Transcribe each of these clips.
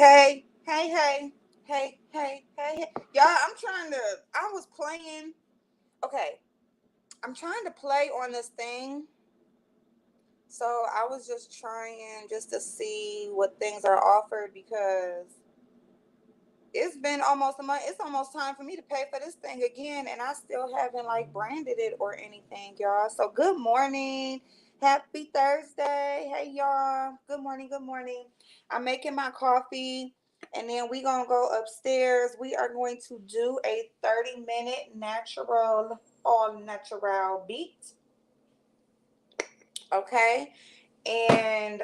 Hey, hey, hey, hey, hey, hey, hey. Y'all, I was playing. Okay, I'm trying to play on this thing. So I was just trying just to see what things are offered because it's been almost a month. It's almost time for me to pay for this thing again, and I still haven't like branded it or anything, y'all. So good morning. Happy Thursday. Hey y'all. Good morning. Good morning. I'm making my coffee and then we gonna go upstairs. We are going to do a 30-minute natural, all natural beat. Okay. And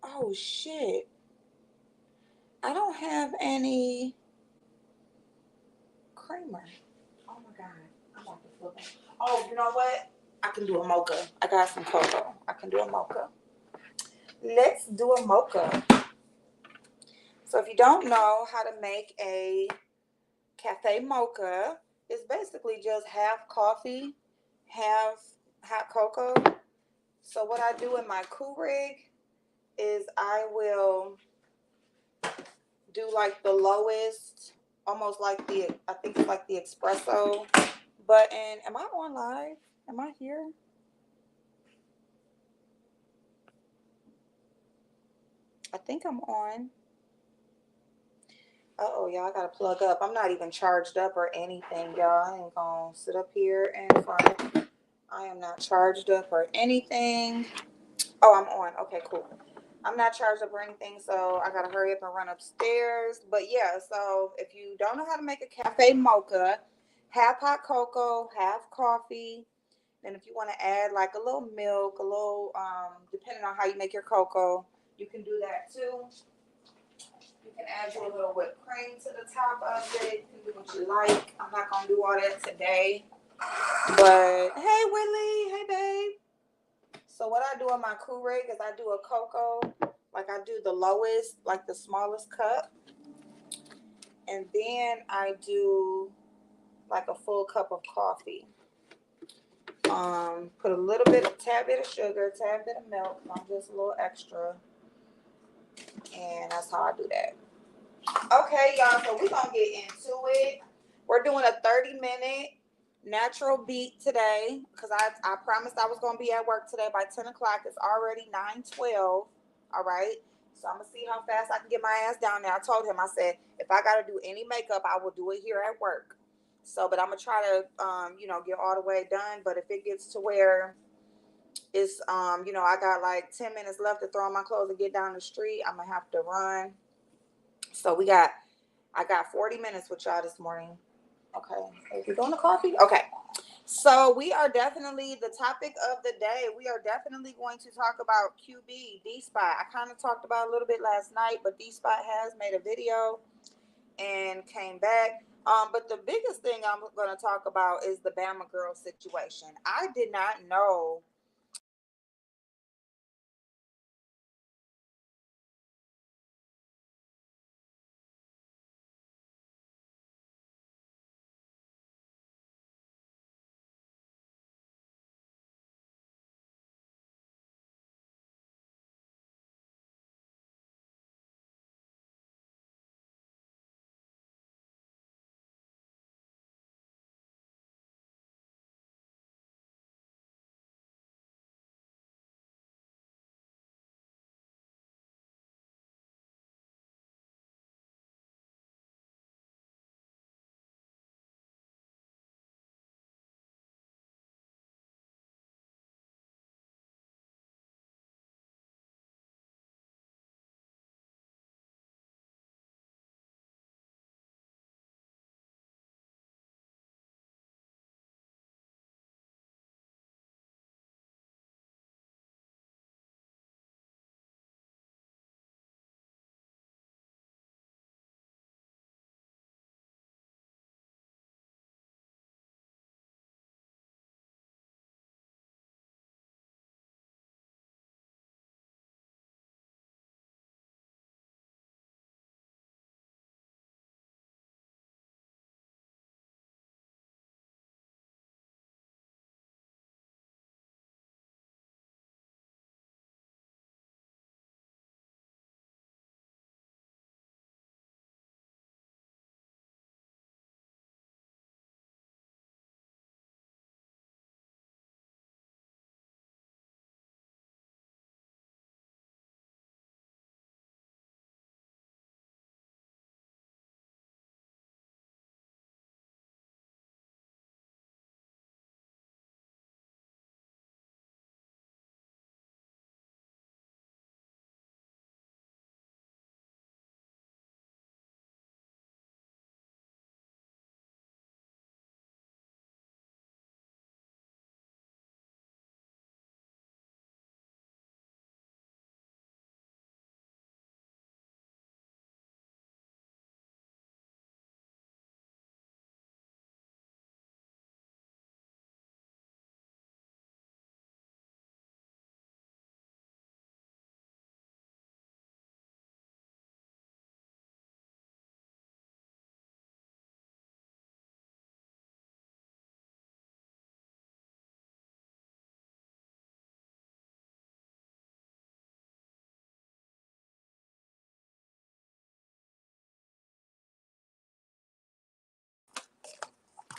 oh shit. I don't have any creamer. Oh my god, I'm about to flip it. Oh, you know what? I can do a mocha. I got some cocoa. I can do a mocha. Let's do a mocha. So if you don't know how to make a cafe mocha, it's basically just half coffee, half hot cocoa. So what I do in my Keurig is I will do like the lowest, almost like I think it's like the espresso button. Am I on live? Am I here? I think I'm on. Uh-oh, y'all, I gotta plug up. I'm not even charged up or anything, y'all. I ain't gonna sit up here in front. I am not charged up or anything. Oh, I'm on. Okay, cool. I'm not charged up or anything, so I gotta hurry up and run upstairs. But yeah, so if you don't know how to make a cafe mocha, half hot cocoa, half coffee. And if you want to add like a little milk, a little depending on how you make your cocoa, you can do that too. You can add your little whipped cream to the top of it. You can do what you like. I'm not gonna do all that today. But hey Willie, hey babe. So what I do on my Keurig is I do a cocoa, like I do the lowest, like the smallest cup. And then I do like a full cup of coffee. Put a little bit, a tad bit of sugar, a tad bit of milk. I'm just a little extra. And that's how I do that. Okay, y'all, so we're going to get into it. We're doing a 30-minute natural beat today because I promised I was going to be at work today by 10 o'clock. It's already 9:12. All right. So I'm going to see how fast I can get my ass down there. I told him, I said, if I got to do any makeup, I will do it here at work. So, but I'm going to try to, get all the way done. But if it gets to where it's, I got like 10 minutes left to throw on my clothes and get down the street, I'm going to have to run. So I got 40 minutes with y'all this morning. Okay. Are we going to coffee? Okay. So we are definitely the topic of the day. We are definitely going to talk about QB, D-Spot. I kind of talked about it a little bit last night, but D-Spot has made a video and came back. But the biggest thing I'm going to talk about is the Bama girl situation. I did not know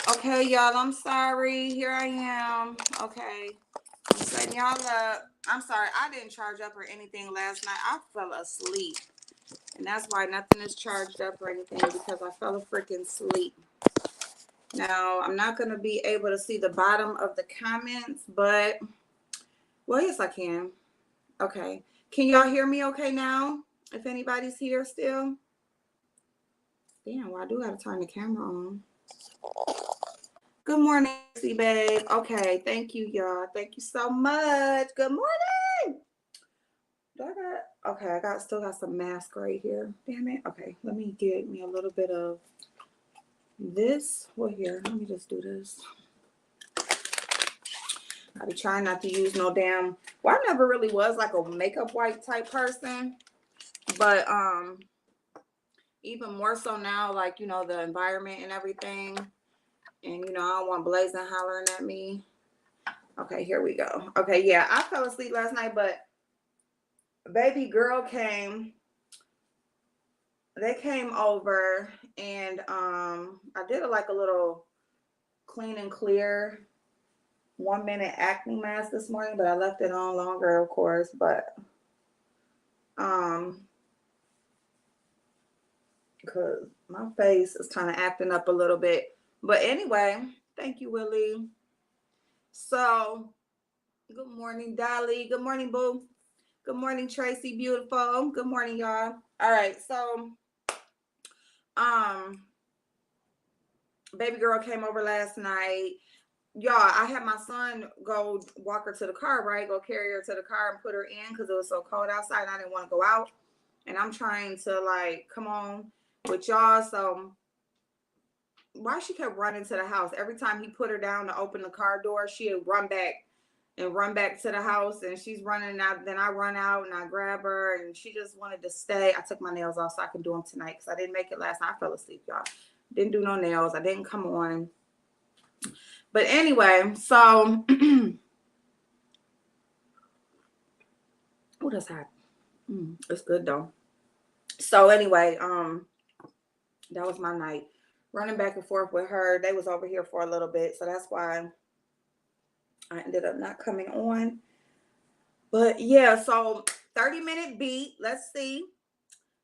Okay, y'all, I'm sorry. Here I am. Okay. I'm setting y'all up. I'm sorry. I didn't charge up or anything last night. I fell asleep. And that's why nothing is charged up or anything, because I fell a freaking sleep. Now, I'm not going to be able to see the bottom of the comments, but, well, yes, I can. Okay. Can y'all hear me okay now? If anybody's here still? Damn, well, I do got to turn the camera on. Good morning, see babe. Okay, thank you, y'all. Thank you so much. Good morning. Okay, still got some mask right here. Damn it. Okay, let me get me a little bit of this. Well, here, let me just do this. I be trying not to use no damn. Well, I never really was like a makeup wipe type person, but even more so now, like, you know, the environment and everything, and you know, I don't want blazing hollering at me. Okay, here we go. Okay, yeah, I fell asleep last night, but baby girl came. They came over, and I did like a little clean and clear 1 minute acne mask this morning, but I left it on longer, of course, but because my face is kind of acting up a little bit. But anyway, thank you, Willie. So good morning, Dolly. Good morning, boo. Good morning, Tracy, beautiful. Good morning, y'all. All right, so baby girl came over last night. Y'all, I had my son go walk her to the car, right? Go carry her to the car and put her in because it was so cold outside and I didn't want to go out. And I'm trying to like come on with y'all. So why she kept running to the house? Every time he put her down to open the car door, she'd run back to the house, and she's running out. Then I run out and I grab her, and she just wanted to stay. I took my nails off so I could do them tonight because I didn't make it last night. I fell asleep, y'all. Didn't do no nails. I didn't come on. But anyway, so oh, that's hot. It's good though. So anyway, that was my night. Running back and forth with her. They was over here for a little bit, so that's why I ended up not coming on. But yeah, so 30-minute beat. Let's see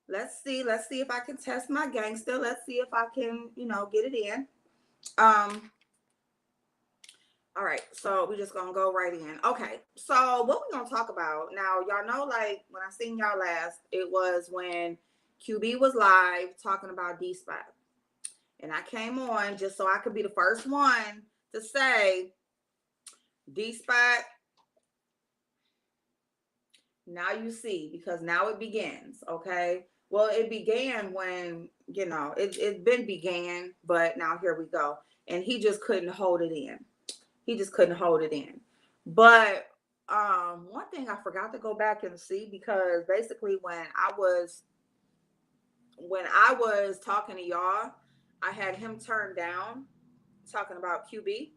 if I can test my gangster. Let's see if I can, you know, get it in. All right, so we're just gonna go right in. Okay, so what we're gonna talk about now, y'all know, like when I seen y'all last, it was when QB was live talking about D-Spot. And I came on just so I could be the first one to say, D-Spot, now you see, because now it begins, okay? Well, it began when, you know, it been began, but now here we go. And he just couldn't hold it in. But one thing I forgot to go back and see, because basically when I was talking to y'all, I had him turned down talking about QB.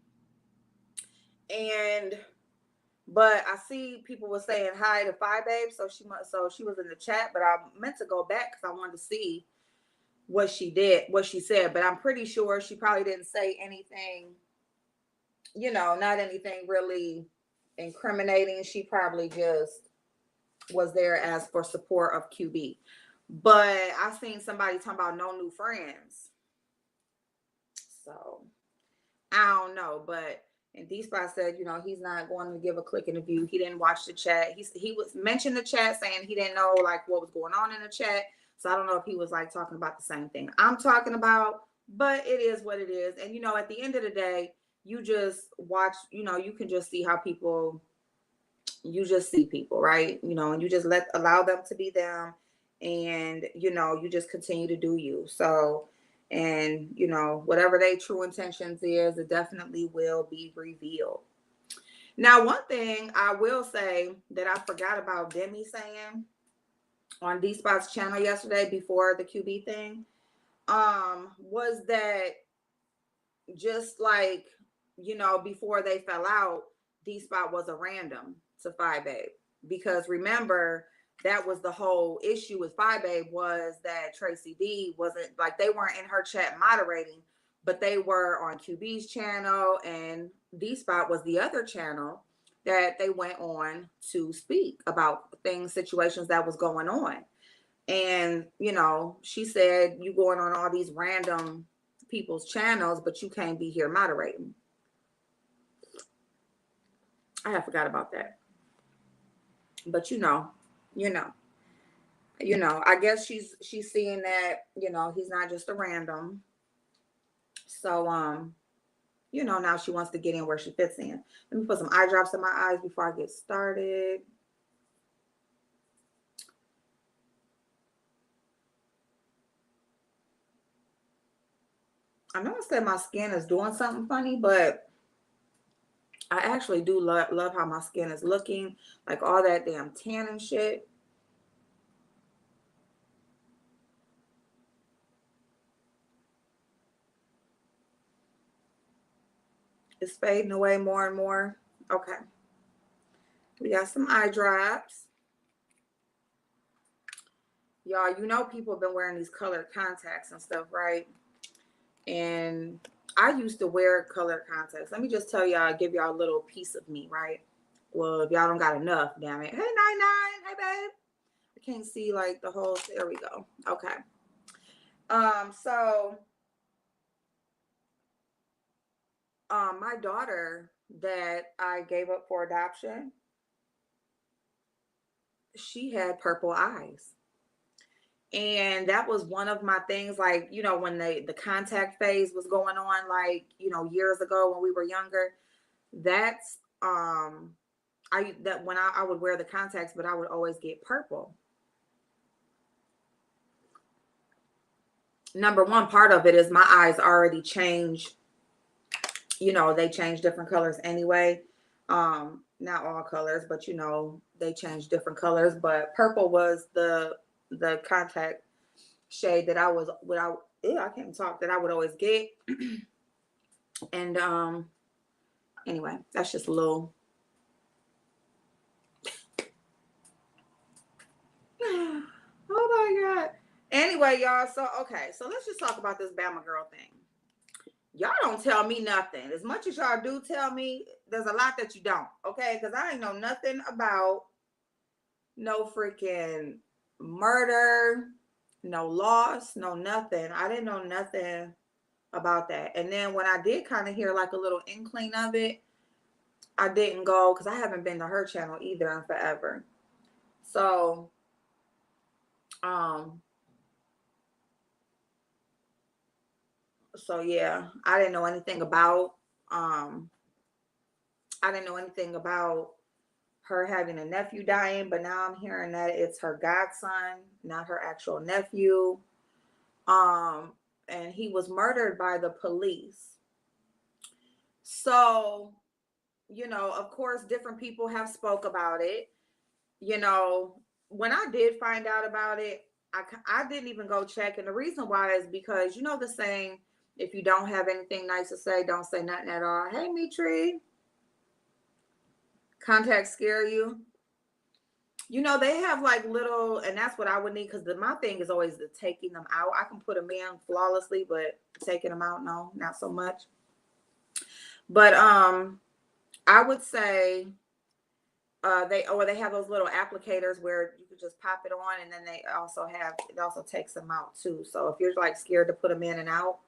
But I see people were saying hi to Fi Babe, so she was in the chat, but I meant to go back because I wanted to see what she said, but I'm pretty sure she probably didn't say anything, you know, not anything really incriminating. She probably just was there as for support of QB. But I seen somebody talking about no new friends. So I don't know, but and D-Spot said, you know, he's not going to give a click interview. He didn't watch the chat. He was mentioned the chat saying he didn't know like what was going on in the chat. So I don't know if he was like talking about the same thing I'm talking about, but it is what it is. And you know, at the end of the day, you just watch, you know, you can just see how people, you just see people, right? You know, and you just allow them to be them, and you know, you just continue to do you. So, and you know, whatever their true intentions is, it definitely will be revealed. Now, one thing I will say that I forgot about Demi saying on D Spot's channel yesterday before the QB thing, was that just like, you know, before they fell out, D Spot was a random to Fi Babe. Because remember, that was the whole issue with Fi Babe, was that Tracy D wasn't like, they weren't in her chat moderating but they were on QB's channel, and D-Spot was the other channel that they went on to speak about things, situations that was going on. And, you know, she said, you going on all these random people's channels, but you can't be here moderating. I have forgot about that. But you know, I guess she's seeing that, you know, he's not just a random. So, you know, now she wants to get in where she fits in. Let me put some eye drops in my eyes before I get started. I know I said my skin is doing something funny, but I actually do love how my skin is looking, like all that damn tan and shit. It's fading away more and more. Okay. We got some eye drops. Y'all, you know people have been wearing these colored contacts and stuff, right? And I used to wear colored contacts. Let me just tell y'all, give y'all a little piece of me, right? Well, if y'all don't got enough, damn it. Hey, 99. Hey, babe. I can't see like the whole, there we go. Okay. So my daughter that I gave up for adoption, she had purple eyes. And that was one of my things, like, you know, when the contact phase was going on, like, you know, years ago when we were younger, that's when I would wear the contacts, but I would always get purple. Number one part of it is my eyes already change. You know, they change different colors anyway. Not all colors, but you know, they change different colors. But purple was the contact shade that I was I can't even talk, that I would always get. And anyway, that's just a little oh my God. Anyway, y'all, so okay, so let's just talk about this Bama girl thing. Y'all don't tell me nothing. As much as y'all do tell me, there's a lot that you don't, okay? Because I ain't know nothing about no freaking murder, no loss, no nothing. I didn't know nothing about that. And then when I did kind of hear like a little inkling of it, I didn't go, because I haven't been to her channel either in forever. So, yeah, I didn't know anything about her having a nephew dying, but now I'm hearing that it's her godson, not her actual nephew. And he was murdered by the police. So, you know, of course, different people have spoke about it. You know, when I did find out about it, I didn't even go check. And the reason why is because, you know, the saying, if you don't have anything nice to say, don't say nothing at all. Hey, Mitri. Contacts scare you. You know, they have like little, and that's what I would need, because my thing is always the taking them out. I can put them in flawlessly, but taking them out, no, not so much. But I would say they have those little applicators where you could just pop it on, and then it also takes them out too. So if you're like scared to put them in and out,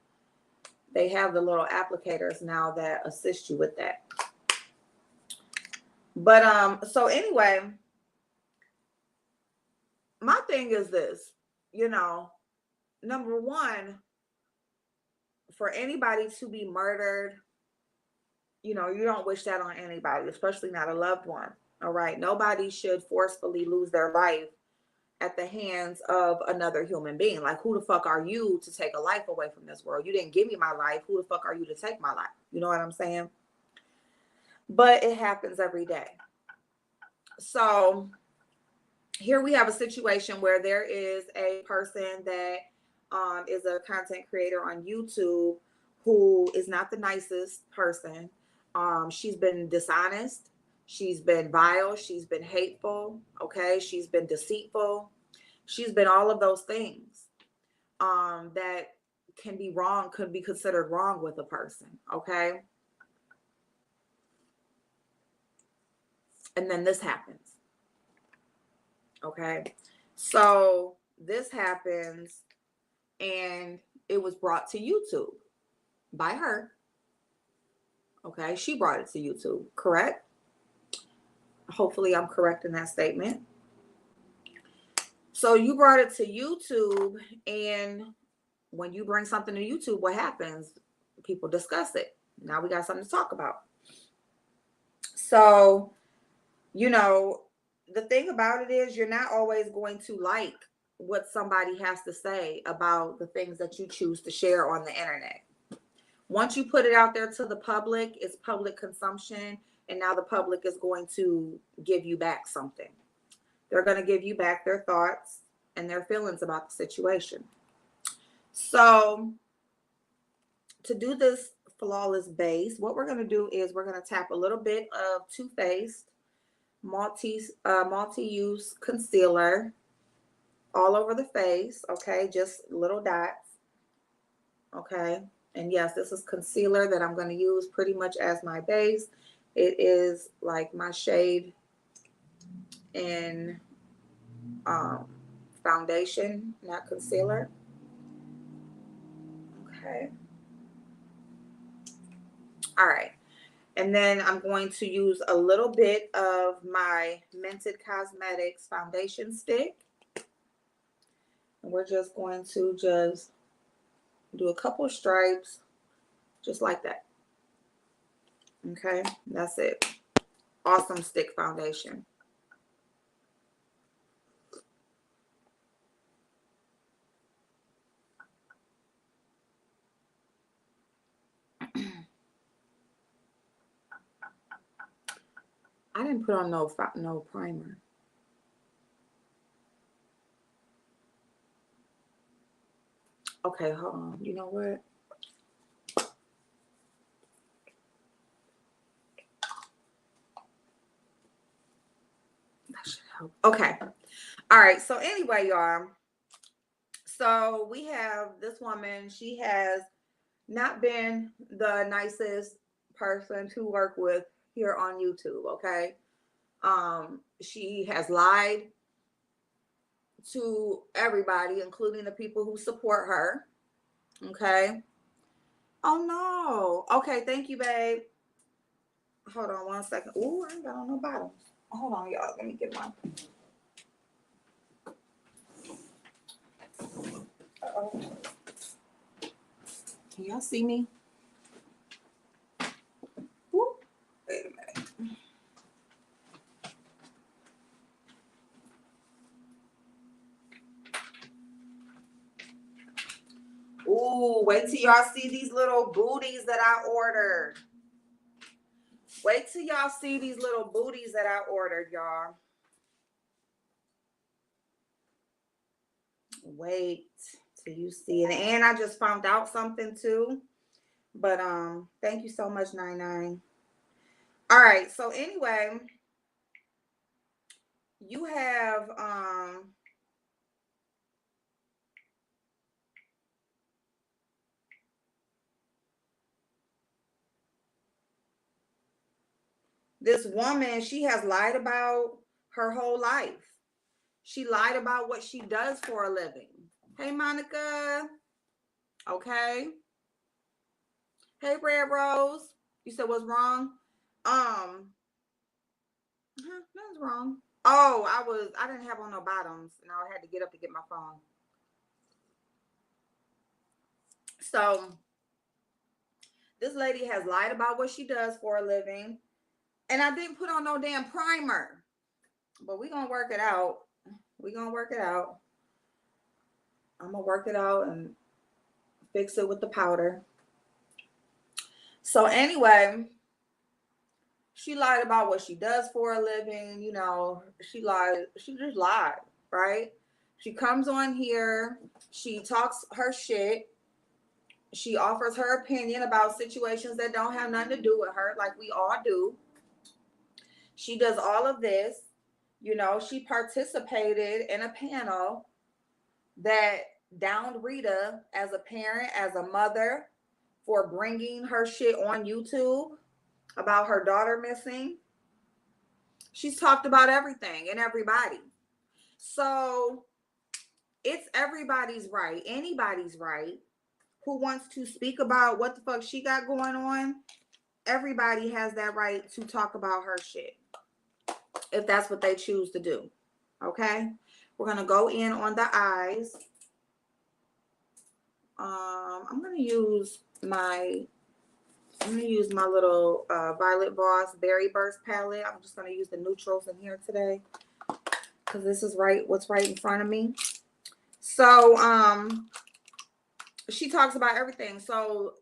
they have the little applicators now that assist you with that. But so anyway, my thing is this, you know, number one, for anybody to be murdered, you know, you don't wish that on anybody, especially not a loved one. All right. Nobody should forcefully lose their life at the hands of another human being. Like, who the fuck are you to take a life away from this world? You didn't give me my life. Who the fuck are you to take my life? You know what I'm saying? But it happens every day. So here we have a situation where there is a person that is a content creator on YouTube who is not the nicest person. She's been dishonest. She's been vile. She's been hateful. Okay. She's been deceitful. She's been all of those things that can be wrong, could be considered wrong with a person, okay? And then this happens, okay? So this happens, and it was brought to YouTube by her, okay? She brought it to YouTube, correct? Hopefully I'm correct in that statement. So you brought it to YouTube, and when you bring something to YouTube, what happens? People discuss it. Now we got something to talk about. So, you know, the thing about it is you're not always going to like what somebody has to say about the things that you choose to share on the internet. Once you put it out there to the public, it's public consumption, and now the public is going to give you back something. They're going to give you back their thoughts and their feelings about the situation. So to do this flawless base, what we're going to do is we're going to tap a little bit of Too Faced multi-use concealer all over the face, okay? Just little dots, okay? And yes, this is concealer that I'm going to use pretty much as my base. It is like my shade in foundation, not concealer. Okay. All right. And then I'm going to use a little bit of my Mented Cosmetics foundation stick. And we're just going to just do a couple stripes, just like that. Okay, that's it. Awesome stick foundation. I didn't put on no primer. Okay, hold on. You know what? That should help. Okay. All right. So anyway, y'all. So we have this woman. She has not been the nicest person to work with here on YouTube. Okay. She has lied to everybody, including the people who support her. Okay. Oh no. Okay, thank you, babe. Hold on 1 second. Ooh, I ain't got on no bottoms. Hold on, y'all. Let me get my. Uh-oh. Can y'all see me? Ooh. Wait a minute. Ooh, wait till y'all see these little booties that I ordered. Wait till y'all see these little booties that I ordered, y'all. Wait till you see it. And I just found out something too. But thank you so much, 99. All right, so anyway, you have this woman, she has lied about her whole life. She lied about what she does for a living. Hey, Monica. Okay. Hey, Red Rose. You said what's wrong? Nothing's wrong. Oh, I didn't have on no bottoms. And I had to get up to get my phone. So this lady has lied about what she does for a living. And I didn't put on no damn primer. But we're going to work it out. We're going to work it out. I'm going to work it out and fix it with the powder. So anyway, she lied about what she does for a living. You know, she just lied, right? She comes on here. She talks her shit. She offers her opinion about situations that don't have nothing to do with her, like we all do. She does all of this. You know, she participated in a panel that downed Rita as a parent, as a mother, for bringing her shit on YouTube about her daughter missing. She's talked about everything and everybody. So it's everybody's right, anybody's right who wants to speak about what the fuck she got going on. Everybody has that right to talk about her shit if that's what they choose to do. Okay, we're gonna go in on the eyes. I'm gonna use my little Violet Voss Berry Burst palette. I'm just gonna use the neutrals in here today because this is what's right in front of me. So she talks about everything. So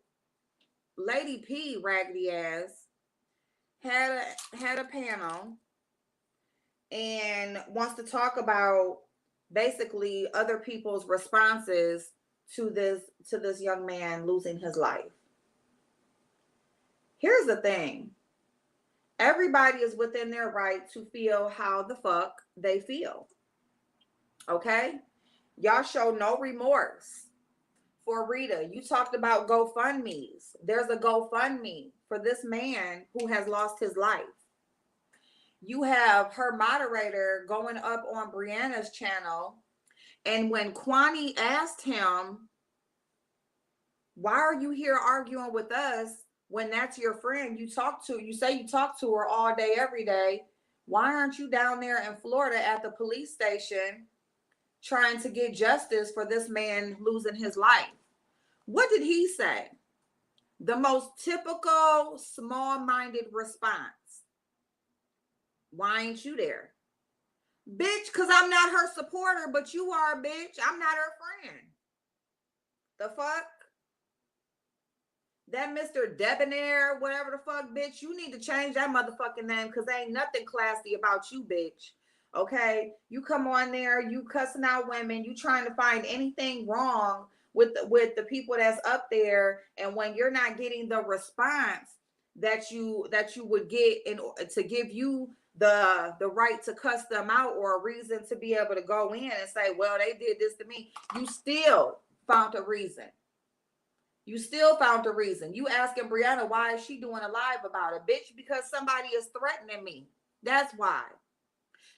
Lady P, raggedy ass, had a panel and wants to talk about basically other people's responses to this young man losing his life. Here's the thing. Everybody is within their right to feel how the fuck they feel. Okay? Y'all show no remorse for Rita. You talked about GoFundMes. There's a GoFundMe for this man who has lost his life. You have her moderator going up on Brianna's channel. And when Kwani asked him, why are you here arguing with us when that's your friend you talk to? You say you talk to her all day, every day. Why aren't you down there in Florida at the police station trying to get justice for this man losing his life? What did he say? The most typical small-minded response. Why ain't you there? Bitch, because I'm not her supporter, but you are, bitch. I'm not her friend. The fuck? That Mr. Debonair, whatever the fuck, bitch, you need to change that motherfucking name because ain't nothing classy about you, bitch. Okay? You come on there, you cussing out women, you trying to find anything wrong with the people that's up there, and when you're not getting the response that you would get to give you the right to cuss them out or a reason to be able to go in and say, well, they did this to me, you still found a reason. You still found a reason. You asking Brianna, why is she doing a live about it? Bitch, because somebody is threatening me. That's why.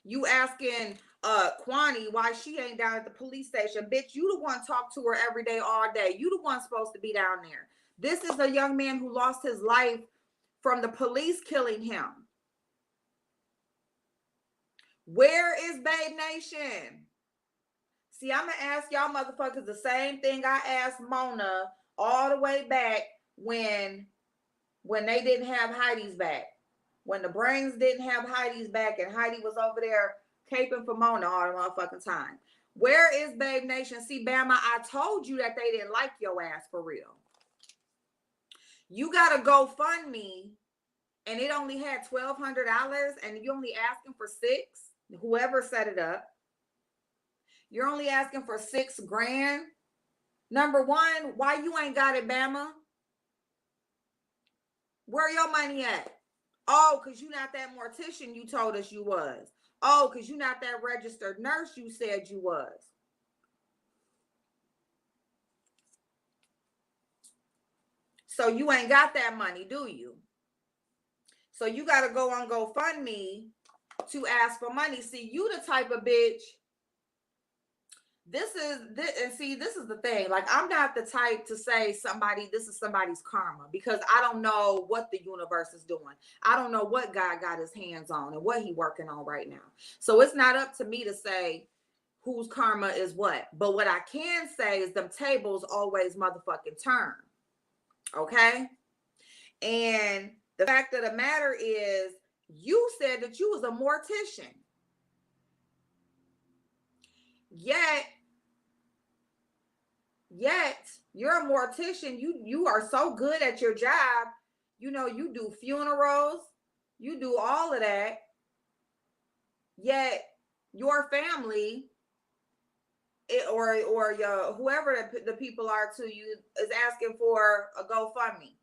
You asking Kwani why she ain't down at the police station. Bitch, you the one talk to her every day, all day. You the one supposed to be down there. This is a young man who lost his life from the police killing him. Where is Babe Nation? See, I'm going to ask y'all motherfuckers the same thing I asked Mona all the way back when they didn't have Heidi's back. When the Brains didn't have Heidi's back and Heidi was over there caping for Mona all the motherfucking time. Where is Babe Nation? See, Bama, I told you that they didn't like your ass for real. You got to GoFundMe and it only had $1,200 and you only asking for $6,000. Whoever set it up. You're only asking for $6,000. Number one, why you ain't got it, Bama? Where your money at? Oh, because you not that mortician you told us you was. Oh, because you not that registered nurse you said you was. So you ain't got that money, do you? So you got to go on GoFundMe to ask for money. See, you the type of bitch. This is the thing. Like, I'm not the type to say this is somebody's karma because I don't know what the universe is doing. I don't know what God got his hands on and what he working on right now. So it's not up to me to say whose karma is what. But what I can say is them tables always motherfucking turn. Okay? And the fact of the matter is, you said that you was a mortician. Yet you're a mortician. You are so good at your job. You know, you do funerals, you do all of that. Yet your family or your whoever the people are to you is asking for a GoFundMe,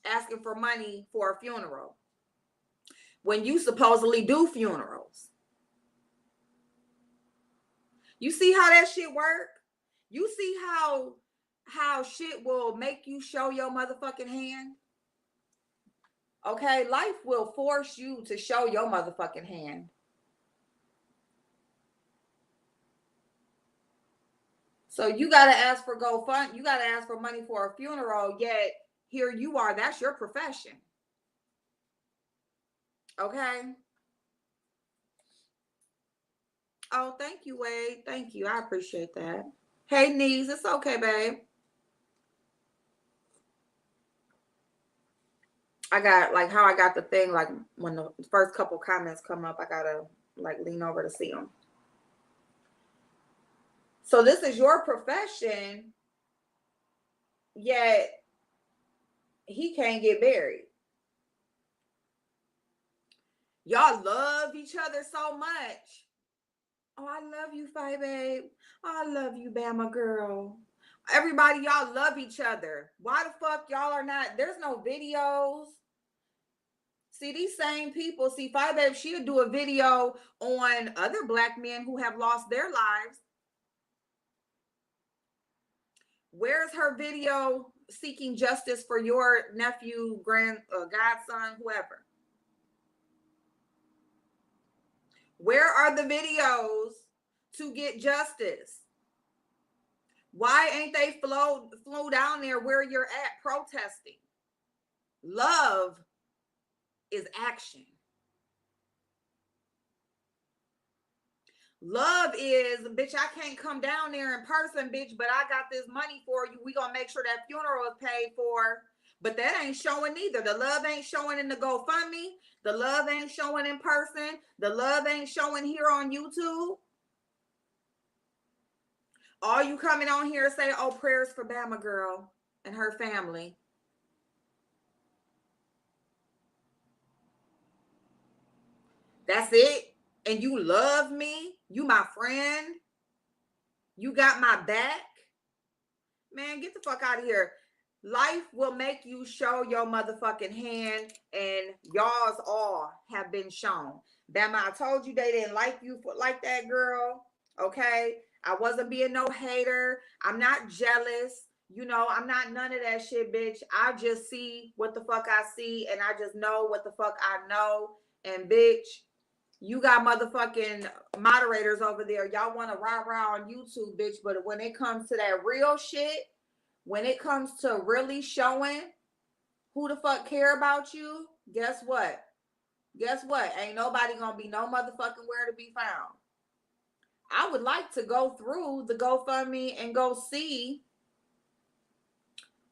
asking for money for a funeral when you supposedly do funerals. You see how that shit work? You see how shit will make you show your motherfucking hand? Okay, life will force you to show your motherfucking hand. So you gotta ask for GoFund. You gotta ask for money for a funeral. Yet here you are. That's your profession. Okay. Oh, thank you, Wade. Thank you. I appreciate that. Hey, Niece, it's okay, babe. I got like how I got the thing. Like when the first couple comments come up, I gotta like lean over to see them. So this is your profession, yet he can't get buried. Y'all love each other so much. Oh, I love you, Fi Babe. Oh, I love you, Bama girl. Everybody, y'all love each other. Why the fuck y'all are not? There's no videos. See, these same people, see, Fi Babe, she'll do a video on other black men who have lost their lives. Where's her video seeking justice for your nephew, godson, whoever? Where are the videos to get justice? Why ain't they flew down there where you're at protesting? Love is action. Love is, bitch, I can't come down there in person, bitch, but I got this money for you. We gonna make sure that funeral is paid for. But that ain't showing either. The love ain't showing in the GoFundMe. The love ain't showing in person. The love ain't showing here on YouTube. All you coming on here say, oh, prayers for Bama girl and her family. That's it. And you love me. You my friend. You got my back. Man, get the fuck out of here. Life will make you show your motherfucking hand, and y'all's all have been shown. Bama, I told you they didn't like you like that, girl. Okay? I wasn't being no hater. I'm not jealous. You know, I'm not none of that shit, bitch. I just see what the fuck I see, and I just know what the fuck I know. And bitch, you got motherfucking moderators over there. Y'all want to rah-rah on YouTube, bitch. But when it comes to that real shit, when it comes to really showing who the fuck care about you, guess what? Guess what? Ain't nobody gonna be no motherfucking where to be found. I would like to go through the GoFundMe and go see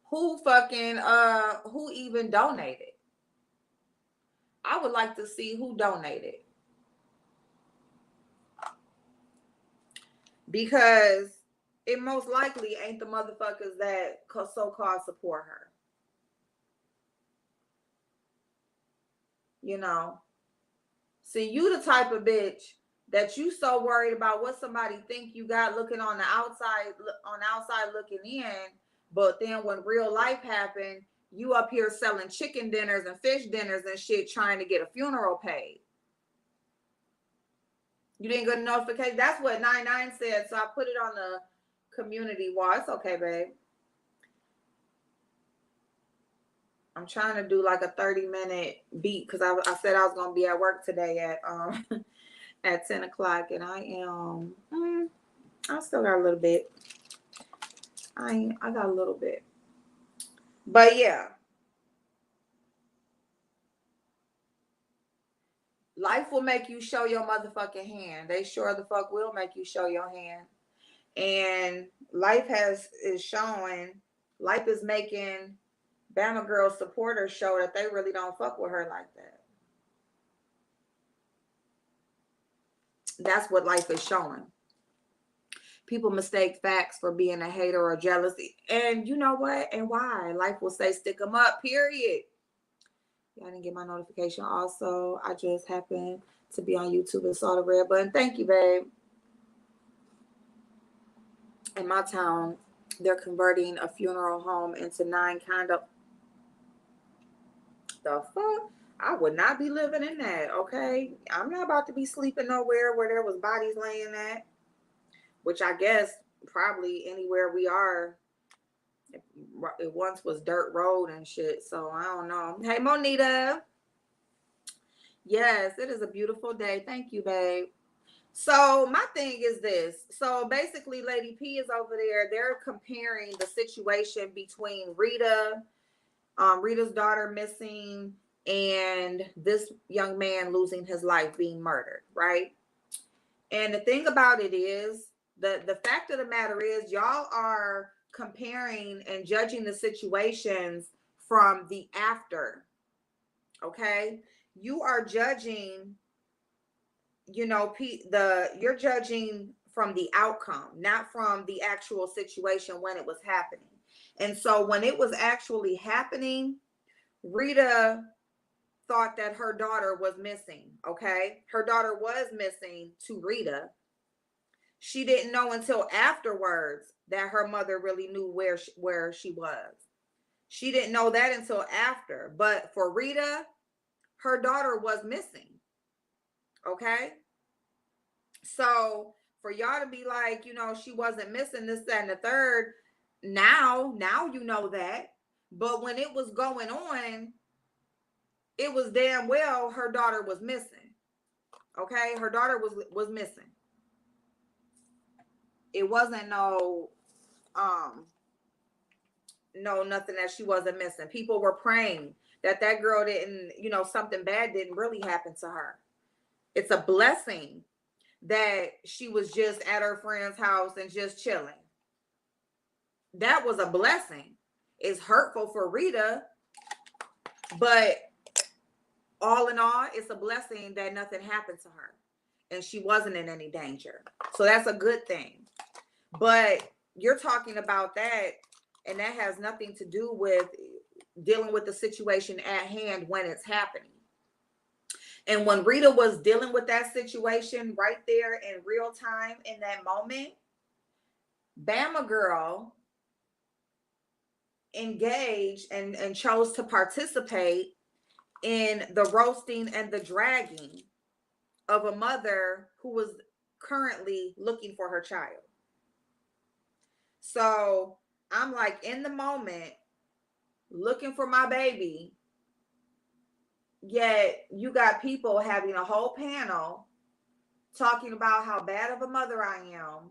who fucking who even donated. I would like to see who donated. Because it most likely ain't the motherfuckers that so-called support her. You know? See, you the type of bitch that you so worried about what somebody think you got looking on the outside looking in, but then when real life happened, you up here selling chicken dinners and fish dinners and shit trying to get a funeral paid. You didn't get a notification. That's what 99 said, so I put it on the community wall. It's okay, babe. I'm trying to do like a 30-minute beat because I said I was gonna be at work today at 10 o'clock, and I am. I still got a little bit. I got a little bit, but yeah. Life will make you show your motherfucking hand. They sure the fuck will make you show your hand. And life is showing. Life is making Bama Girl supporters show that they really don't fuck with her like that. That's what life is showing. People mistake facts for being a hater or jealousy. And you know what? And why? Life will say stick them up, period. Yeah, I didn't get my notification. Also, I just happened to be on YouTube and saw the red button. Thank you, babe. In my town, they're converting a funeral home into 9 condo. The fuck? I would not be living in that, okay? I'm not about to be sleeping nowhere where there was bodies laying at. Which I guess probably anywhere we are, it once was dirt road and shit. So I don't know. Hey, Monita. Yes, it is a beautiful day. Thank you, babe. So my thing is this. So basically, Lady P is over there. They're comparing the situation between Rita's daughter missing, and this young man losing his life, being murdered, right? And the thing about it is, the fact of the matter is, y'all are comparing and judging the situations from the after. Okay, you are judging, you're judging from the outcome, not from the actual situation when it was happening. And so when it was actually happening, Rita thought that her daughter was missing. Okay, her daughter was missing to Rita. She didn't know until afterwards that her mother really knew where she was. She didn't know that until after. But for Rita, her daughter was missing. Okay, so for y'all to be like, she wasn't missing, this, that, and the third. Now you know that. But when it was going on, it was damn well her daughter was missing. Okay, her daughter was missing. It wasn't no nothing that she wasn't missing. People were praying that girl didn't, something bad didn't really happen to her. It's a blessing that she was just at her friend's house and just chilling. That was a blessing. It's hurtful for Rita, but all in all, it's a blessing that nothing happened to her and she wasn't in any danger. So that's a good thing. But you're talking about that, and that has nothing to do with dealing with the situation at hand when it's happening. And when Rita was dealing with that situation right there in real time in that moment, Bama girl engaged and chose to participate in the roasting and the dragging of a mother who was currently looking for her child. So I'm like, in the moment, looking for my baby, yet you got people having a whole panel talking about how bad of a mother I am.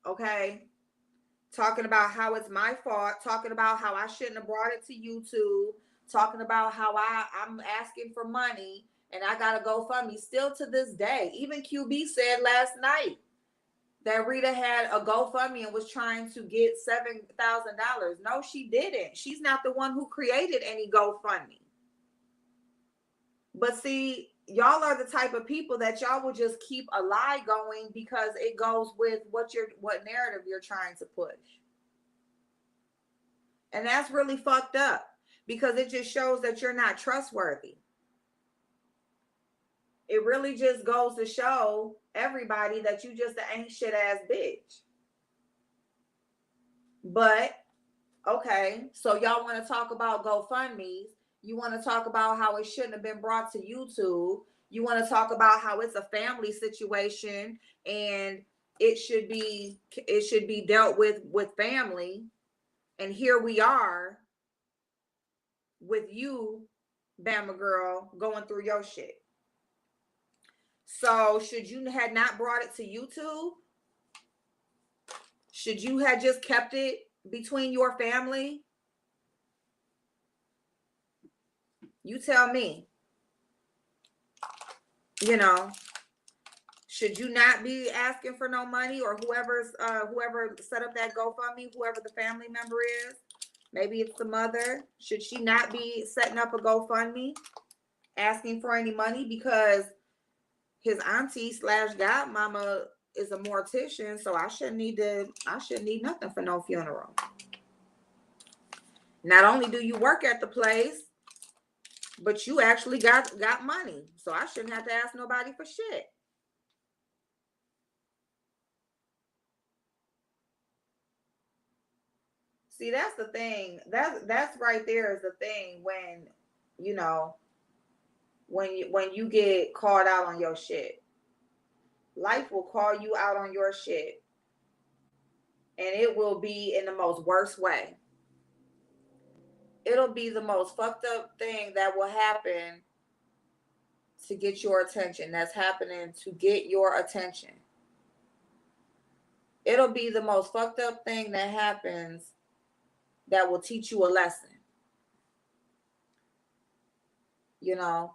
Okay, talking about how it's my fault, talking about how I shouldn't have brought it to YouTube, talking about how I'm asking for money and I gotta go fund me. Still to this day, even QB said last night that Rita had a GoFundMe and was trying to get $7,000. No, she didn't. She's not the one who created any GoFundMe. But see, y'all are the type of people that y'all will just keep a lie going because it goes with what narrative you're trying to push. And that's really fucked up because it just shows that you're not trustworthy. It really just goes to show everybody that you just an ain't shit ass bitch. But okay, so y'all want to talk about GoFundMes. You want to talk about how it shouldn't have been brought to YouTube. You want to talk about how it's a family situation and it should be dealt with family. And here we are with you, Bama girl, going through your shit. So should you had not brought it to YouTube? Should you have just kept it between your family? You tell me. Should you not be asking for no money, or whoever set up that GoFundMe, whoever the family member is, maybe it's the mother. Should she not be setting up a GoFundMe, asking for any money because his auntie / godmama is a mortician, so I shouldn't need nothing for no funeral. Not only do you work at the place, but you actually got money, so I shouldn't have to ask nobody for shit. See, that's the thing. That's right there is the thing when when you get called out on your shit. Life will call you out on your shit. And it will be in the most worst way. It'll be the most fucked up thing that will happen to get your attention. That's happening to get your attention. It'll be the most fucked up thing that happens that will teach you a lesson. You know,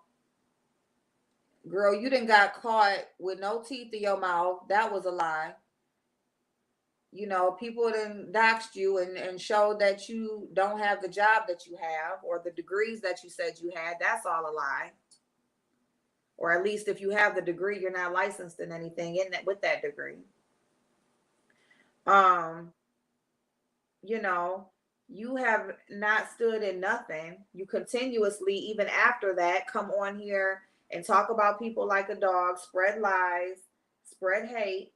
girl, you done got caught with no teeth in your mouth. That was a lie. You know, people done doxed you and showed that you don't have the job that you have or the degrees that you said you had. That's all a lie. Or at least if you have the degree, you're not licensed in anything in that with that degree. Um, you know, you have not stood in nothing. You continuously, even after that, come on here and talk about people like a dog, spread lies, spread hate.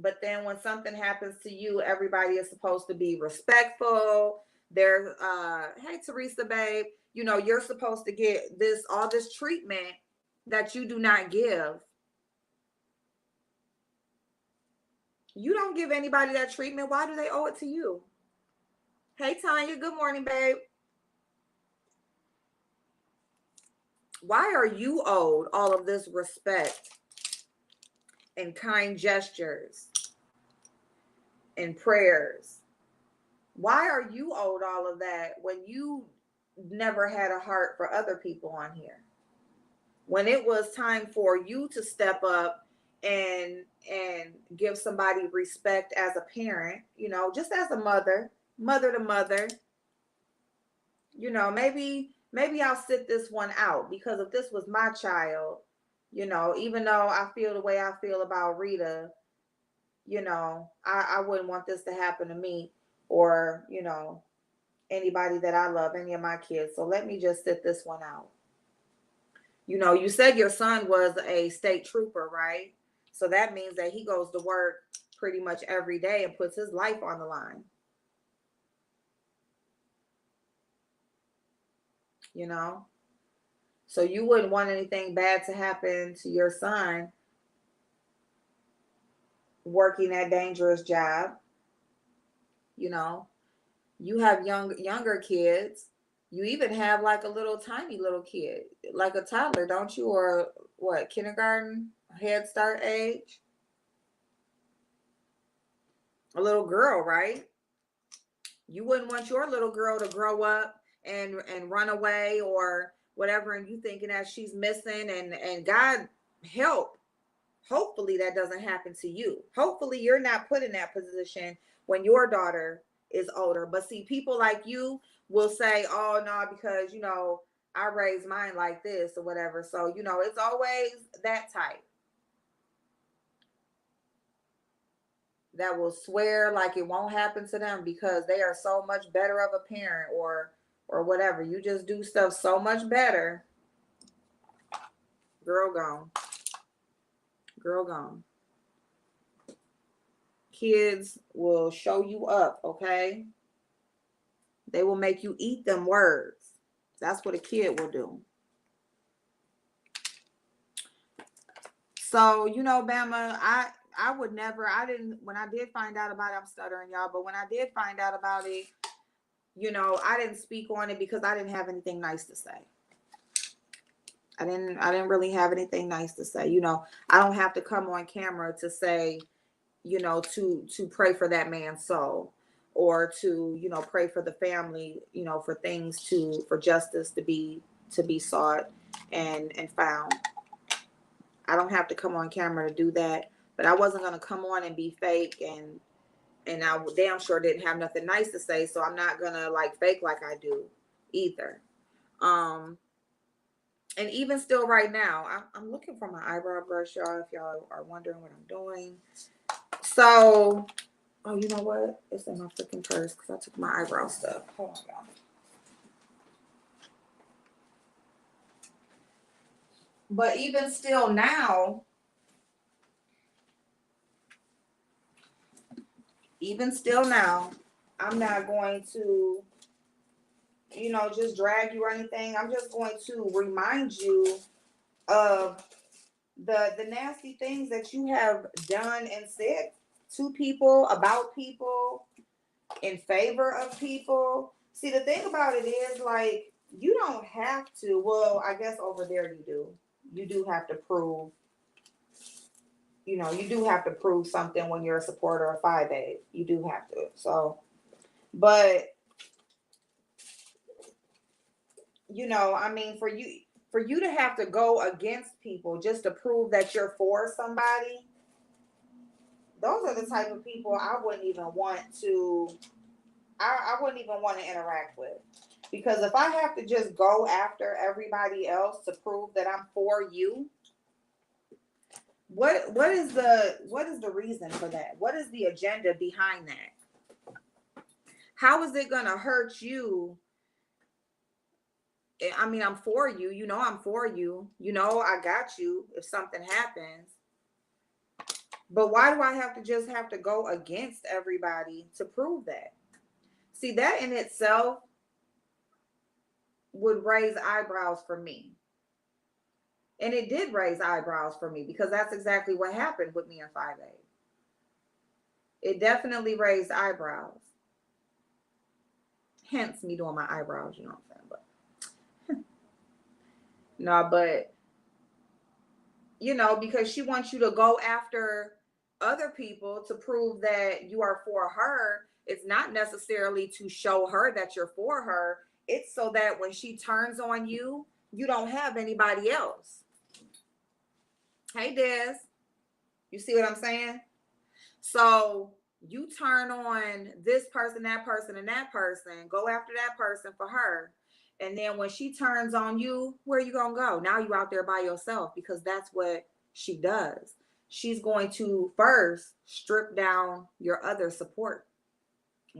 But then when something happens to you, everybody is supposed to be respectful. There's hey Teresa, babe, you know, you're supposed to get this all this treatment that you do not give. You don't give anybody that treatment. Why do they owe it to you? Hey Tanya, good morning, babe. Why are you owed all of this respect and kind gestures and prayers? Why are you owed all of that when you never had a heart for other people on here? When it was time for you to step up and give somebody respect as a parent, you know, just as a mother to mother, you know, maybe I'll sit this one out, because if this was my child, you know, even though I feel the way I feel about Rita, you know, I wouldn't want this to happen to me or, you know, anybody that I love, any of my kids. So let me just sit this one out. You know, you said your son was a state trooper, right? So that means that he goes to work pretty much every day and puts his life on the line. You know? So you wouldn't want anything bad to happen to your son working that dangerous job. You know, you have younger kids. You even have like a little tiny little kid, like a toddler, don't you? Or what, kindergarten, Head Start age? A little girl, right? You wouldn't want your little girl to grow up and run away or whatever, and you thinking that she's missing, and God help. Hopefully that doesn't happen to you. Hopefully you're not put in that position when your daughter is older. But see, people like you will say, oh no, because you know, I raised mine like this or whatever. So, you know, it's always that type that will swear like it won't happen to them because they are so much better of a parent or whatever. You just do stuff so much better. Girl gone. Girl gone. Kids will show you up, okay? They will make you eat them words. That's what a kid will do. So, you know, Bama, I would never, I didn't, when I did find out about it, I'm stuttering, y'all, but when I did find out about it, you know, I didn't speak on it because I didn't have anything nice to say. I didn't really have anything nice to say. You know, I don't have to come on camera to say, you know, to pray for that man's soul, or to, you know, pray for the family, you know, for things for justice to be sought and found. I don't have to come on camera to do that, but I wasn't going to come on and be fake, and I damn sure didn't have nothing nice to say, so I'm not going to like fake like I do either. And even still right now, I'm looking for my eyebrow brush, y'all, if y'all are wondering what I'm doing. So, oh, you know what? It's in my freaking purse because I took my eyebrow stuff. Hold on, y'all. But even still now, I'm not going to, you know, just drag you or anything. I'm just going to remind you of the nasty things that you have done and said to people, about people, in favor of people. See, the thing about it is, like, you don't have to. Well, I guess over there you do. You do have to prove. You do have to prove something when you're a supporter of 5A. You do have to. So, but I mean, for you to have to go against people just to prove that you're for somebody, those are the type of people I wouldn't even want to. I wouldn't even want to interact with. Because if I have to just go after everybody else to prove that I'm for you, what is the reason for that? What is the agenda behind that? How is it gonna hurt you? I mean, I'm for you. I'm for you. I got you if something happens. But why do I have to go against everybody to prove that? See, that in itself would raise eyebrows for me. And it did raise eyebrows for me because that's exactly what happened with me in 5A. It definitely raised eyebrows. Hence me doing my eyebrows, you know what I'm saying? But no, but because she wants you to go after other people to prove that you are for her. It's not necessarily to show her that you're for her. It's so that when she turns on you, you don't have anybody else. Hey, Des, you see what I'm saying? So you turn on this person, that person, and that person, go after that person for her. And then when she turns on you, where are you going to go? Now you're out there by yourself because that's what she does. She's going to first strip down your other support.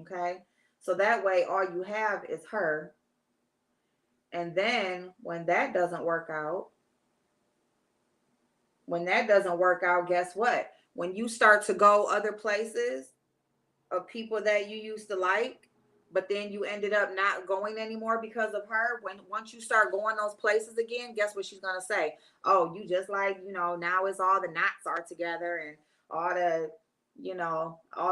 Okay. So that way, all you have is her. And then when that doesn't work out, guess what? When you start to go other places of people that you used to like, but then you ended up not going anymore because of her. Once you start going those places again, guess what she's gonna say? Oh, you just like, now it's all the knots are together and all the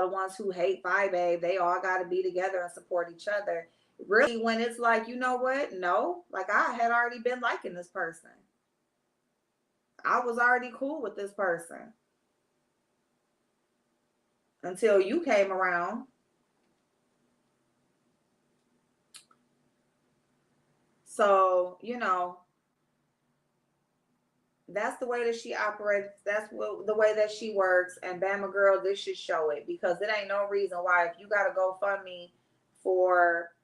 ones who hate 5A, they all gotta be together and support each other. Really, when it's like, you know what? No, like I had already been liking this person. I was already cool with this person until you came around. So, that's the way that she operates. That's the way that she works. And Bama girl, this should show it because it ain't no reason why if you got to go fund me for,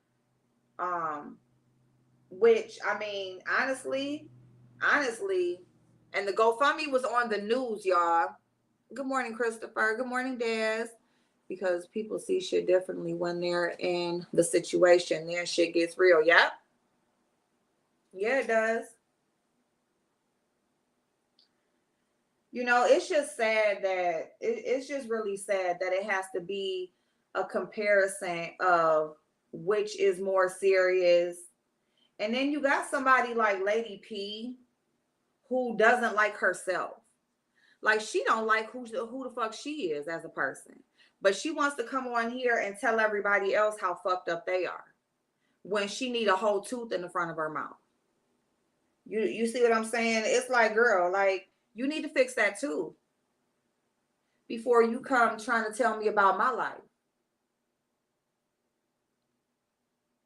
which I mean, honestly, and the GoFundMe was on the news, y'all. Good morning, Christopher. Good morning, Des. Because people see shit differently when they're in the situation. Then shit gets real. Yep. Yeah, it does. It's just sad that it's just really sad that it has to be a comparison of which is more serious. And then you got somebody like Lady P who doesn't like herself. Like she don't like who the fuck she is as a person. But she wants to come on here and tell everybody else how fucked up they are when she need a whole tooth in the front of her mouth. You see what I'm saying? It's like, girl, like you need to fix that too before you come trying to tell me about my life.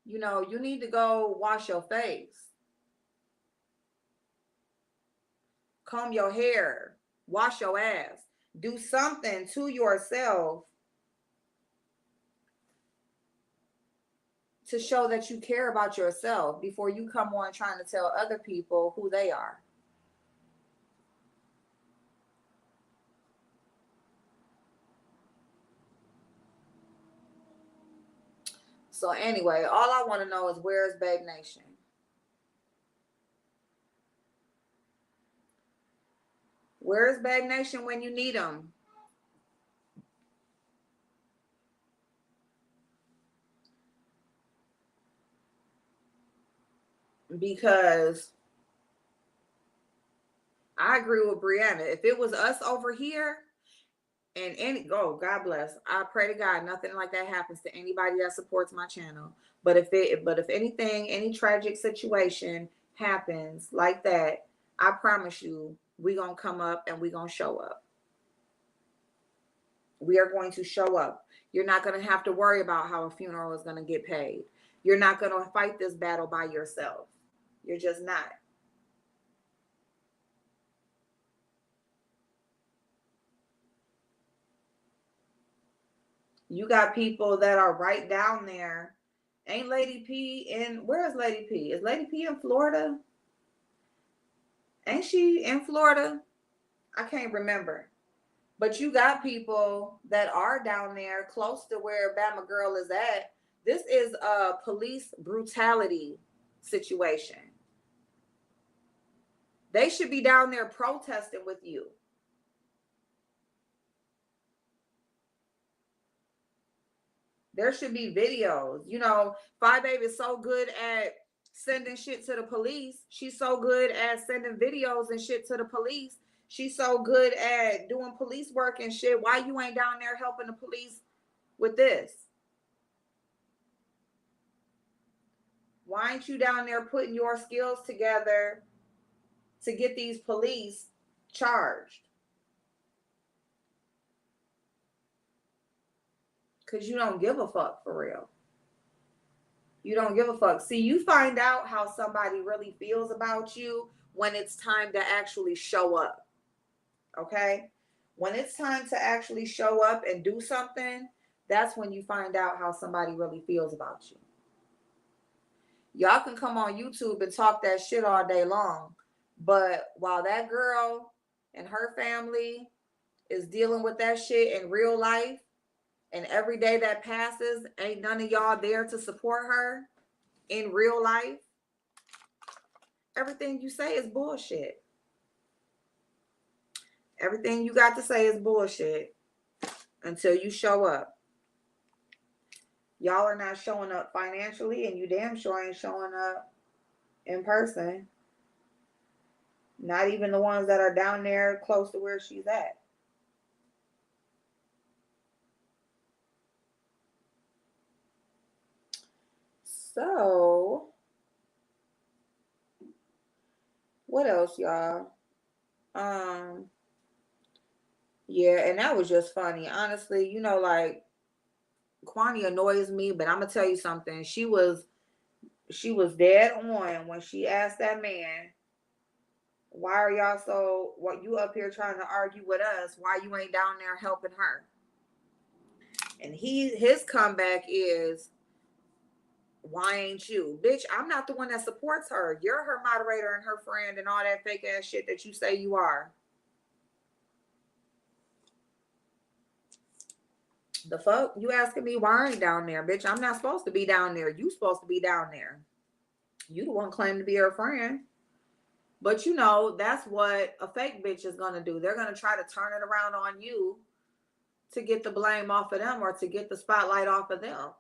You need to go wash your face, comb your hair, wash your ass, do something to yourself to show that you care about yourself before you come on trying to tell other people who they are. So anyway, all I want to know is where is Babe Nation? Where is Babe Nation when you need them? Because I agree with Brianna. If it was us over here, and God bless. I pray to God nothing like that happens to anybody that supports my channel. But if anything, any tragic situation happens like that, I promise you, we gonna come up and we gonna show up. We are going to show up. You're not gonna have to worry about how a funeral is gonna get paid. You're not gonna fight this battle by yourself. You're just not. You got people that are right down there. Ain't Lady P in, where is Lady P? Is Lady P in Florida? Ain't she in Florida? I can't remember. But you got people that are down there close to where Bama Girl is at. This is a police brutality situation. They should be down there protesting with you. There should be videos. You know, Five Baby is so good at sending shit to the police. She's so good at sending videos and shit to the police. She's so good at doing police work and shit. Why you ain't down there helping the police with this? Why ain't you down there putting your skills together to get these police charged? Because you don't give a fuck, for real. You don't give a fuck. See, you find out how somebody really feels about you when it's time to actually show up. Okay? When it's time to actually show up and do something, that's when you find out how somebody really feels about you. Y'all can come on YouTube and talk that shit all day long. But while that girl and her family is dealing with that shit in real life, and every day that passes, ain't none of y'all there to support her in real life, everything you say is bullshit. Everything you got to say is bullshit until you show up. Y'all are not showing up financially, and you damn sure ain't showing up in person. Not even the ones that are down there close to where she's at. So, what else, y'all? Yeah, and that was just funny. Honestly, you know, like, Kwani annoys me, but I'm gonna tell you something. She was dead on when she asked that man, why are y'all so, what you up here trying to argue with us? Why you ain't down there helping her? And his comeback is, why ain't you? Bitch, I'm not the one that supports her. You're her moderator and her friend and all that fake ass shit that you say you are. The fuck? You asking me why I ain't down there, bitch? I'm not supposed to be down there. You supposed to be down there. You the one claim to be her friend. But you know, that's what a fake bitch is gonna do. They're gonna try to turn it around on you to get the blame off of them or to get the spotlight off of them.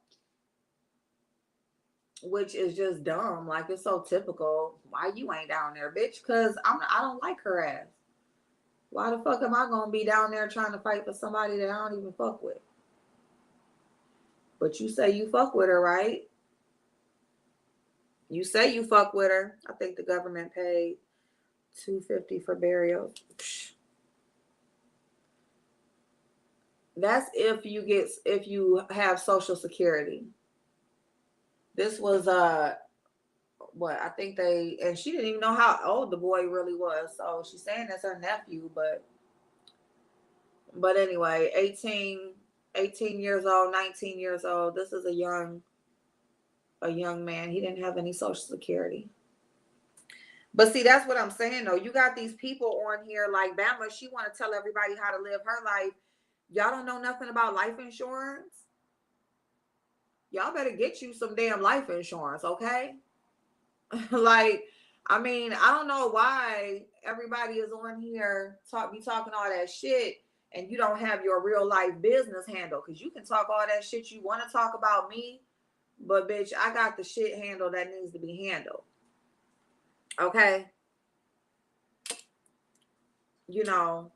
Which is just dumb. Like, it's so typical. Why you ain't down there, bitch? Because I don't like her ass. Why the fuck am I gonna be down there trying to fight for somebody that I don't even fuck with? But you say you fuck with her, right? You say you fuck with her. I think the government paid $250 for burial. That's if you have Social Security. This was what I think and she didn't even know how old the boy really was. So she's saying it's her nephew, but anyway, 18 years old, 19 years old. This is a young man. He didn't have any Social Security. But see, that's what I'm saying though. You got these people on here like Bama. She want to tell everybody how to live her life. Y'all don't know nothing about life insurance. Y'all better get you some damn life insurance, okay? Like, I mean, I don't know why everybody is on here be talking all that shit and you don't have your real life business handle, because you can talk all that shit you want to talk about me, but bitch, I got the shit handle that needs to be handled. Okay? you know,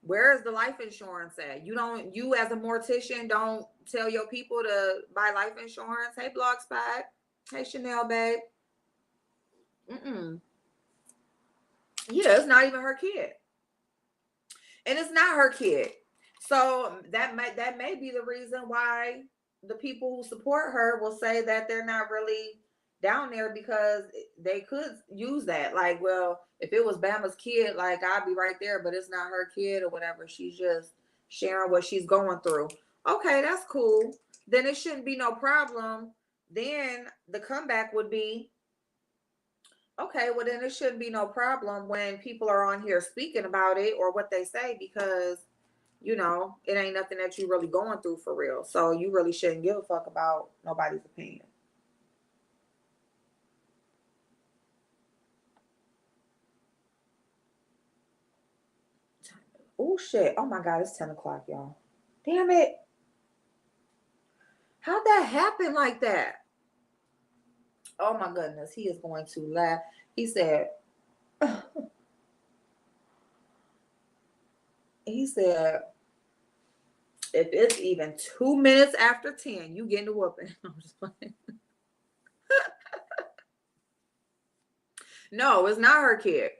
where is the life insurance at? You as a mortician don't tell your people to buy life insurance. Hey, Blogspot. Hey, Chanel, babe. Mm-mm. Yeah, it's not even her kid. And it's not her kid. So that may be the reason why the people who support her will say that they're not really down there, because they could use that. Like, well, if it was Bama's kid, like, I'd be right there, but it's not her kid or whatever. She's just sharing what she's going through. Okay, that's cool. Then it shouldn't be no problem. Then the comeback would be, okay, well, then it shouldn't be no problem when people are on here speaking about it or what they say, because it ain't nothing that you really going through for real. So you really shouldn't give a fuck about nobody's opinion. Oh shit. Oh my God, it's 10 o'clock, y'all. Damn it. How'd that happen like that? Oh my goodness, he is going to laugh. He said, if it's even 2 minutes after 10, you getting a whooping. I'm just playing. No, it's not her kid.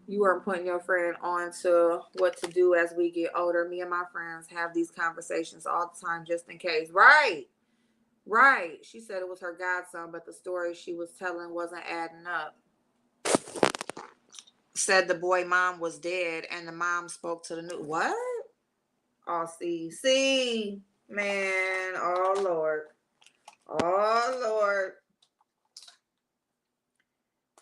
You are putting your friend on to what to do as we get older. Me and my friends have these conversations all the time, just in case. Right. She said it was her godson, but the story she was telling wasn't adding up. Said the boy mom was dead, and the mom spoke to the news. What? Oh, see, man. Oh Lord.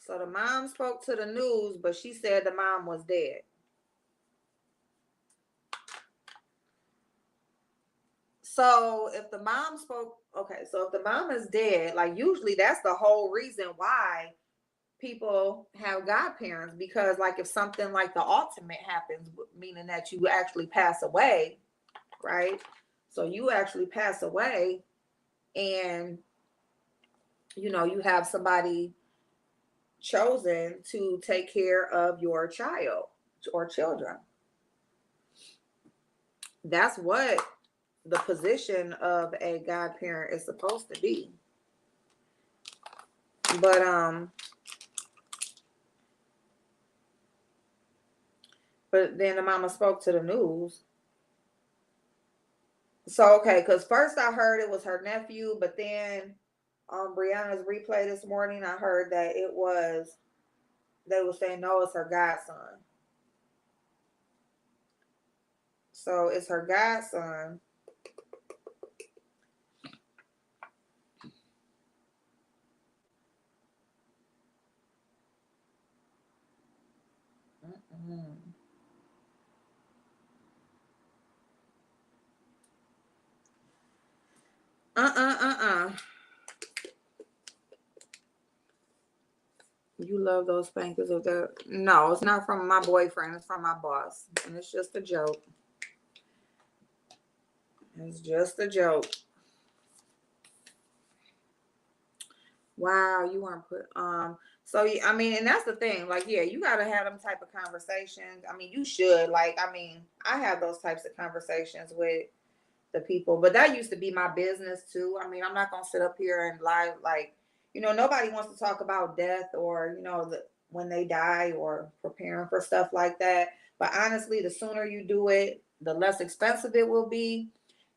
So the mom spoke to the news, but she said the mom was dead. So if the mom spoke, okay, so if the mom is dead, like, usually that's the whole reason why people have godparents, because like if something like the ultimate happens, meaning that you actually pass away, right? So you actually pass away, and you have somebody chosen to take care of your child or children. That's what the position of a godparent is supposed to be. But then the mama spoke to the news. So, okay, because first I heard it was her nephew, but then on Brianna's replay this morning, I heard that they were saying, no, it's her godson. So it's her godson. You love those spankers of that? No, it's not from my boyfriend. It's from my boss, and it's just a joke. It's just a joke. Wow, you weren't put. So I mean, and that's the thing. Like, yeah, you gotta have them type of conversations. I mean, you should. Like, I mean, I have those types of conversations with the people, but that used to be my business too. I mean, I'm not gonna sit up here and lie. Like, nobody wants to talk about death or when they die or preparing for stuff like that. But honestly, the sooner you do it, the less expensive it will be,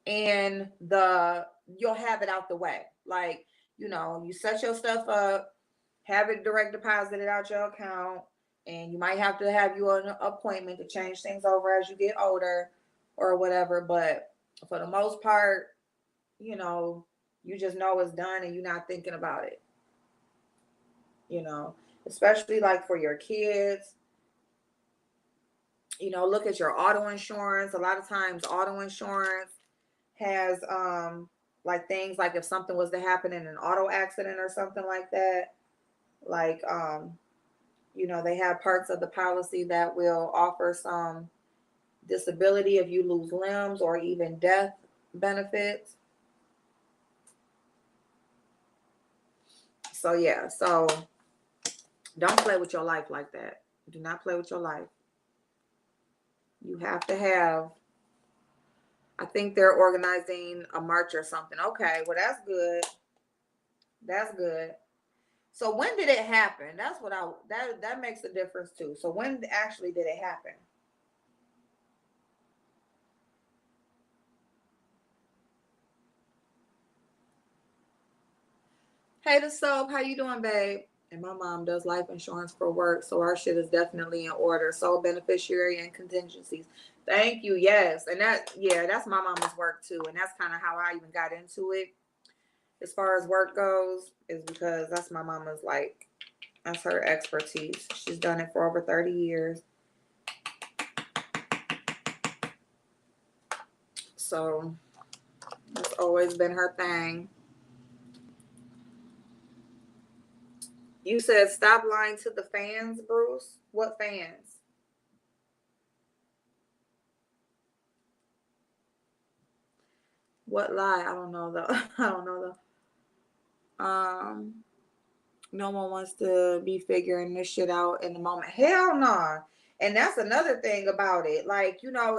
and you'll have it out the way. Like, you set your stuff up, have it direct deposited out your account, and you might have to have you an appointment to change things over as you get older or whatever. But for the most part, you just know it's done and you're not thinking about it. Especially like for your kids, look at your auto insurance. A lot of times auto insurance has like things like if something was to happen in an auto accident or something like that, like they have parts of the policy that will offer some disability if you lose limbs or even death benefits. So yeah, so Don't play with your life like that. Do not play with your life. You have to have, I think they're organizing a march or something. Okay, well, that's good. That's good. So when did it happen? That's what that makes a difference too. So when actually did it happen? Hey, the soap, how you doing, babe? And my mom does life insurance for work, so our shit is definitely in order. Sole beneficiary and contingencies. Thank you. Yes, and that's my mama's work too, and that's kind of how I even got into it. As far as work goes, is because that's my mama's that's her expertise. She's done it for over 30 years. So it's always been her thing. You said stop lying to the fans, Bruce. What fans? What lie? I don't know though. I don't know though. No one wants to be figuring this shit out in the moment. Hell no. Nah. And that's another thing about it. Like, you don't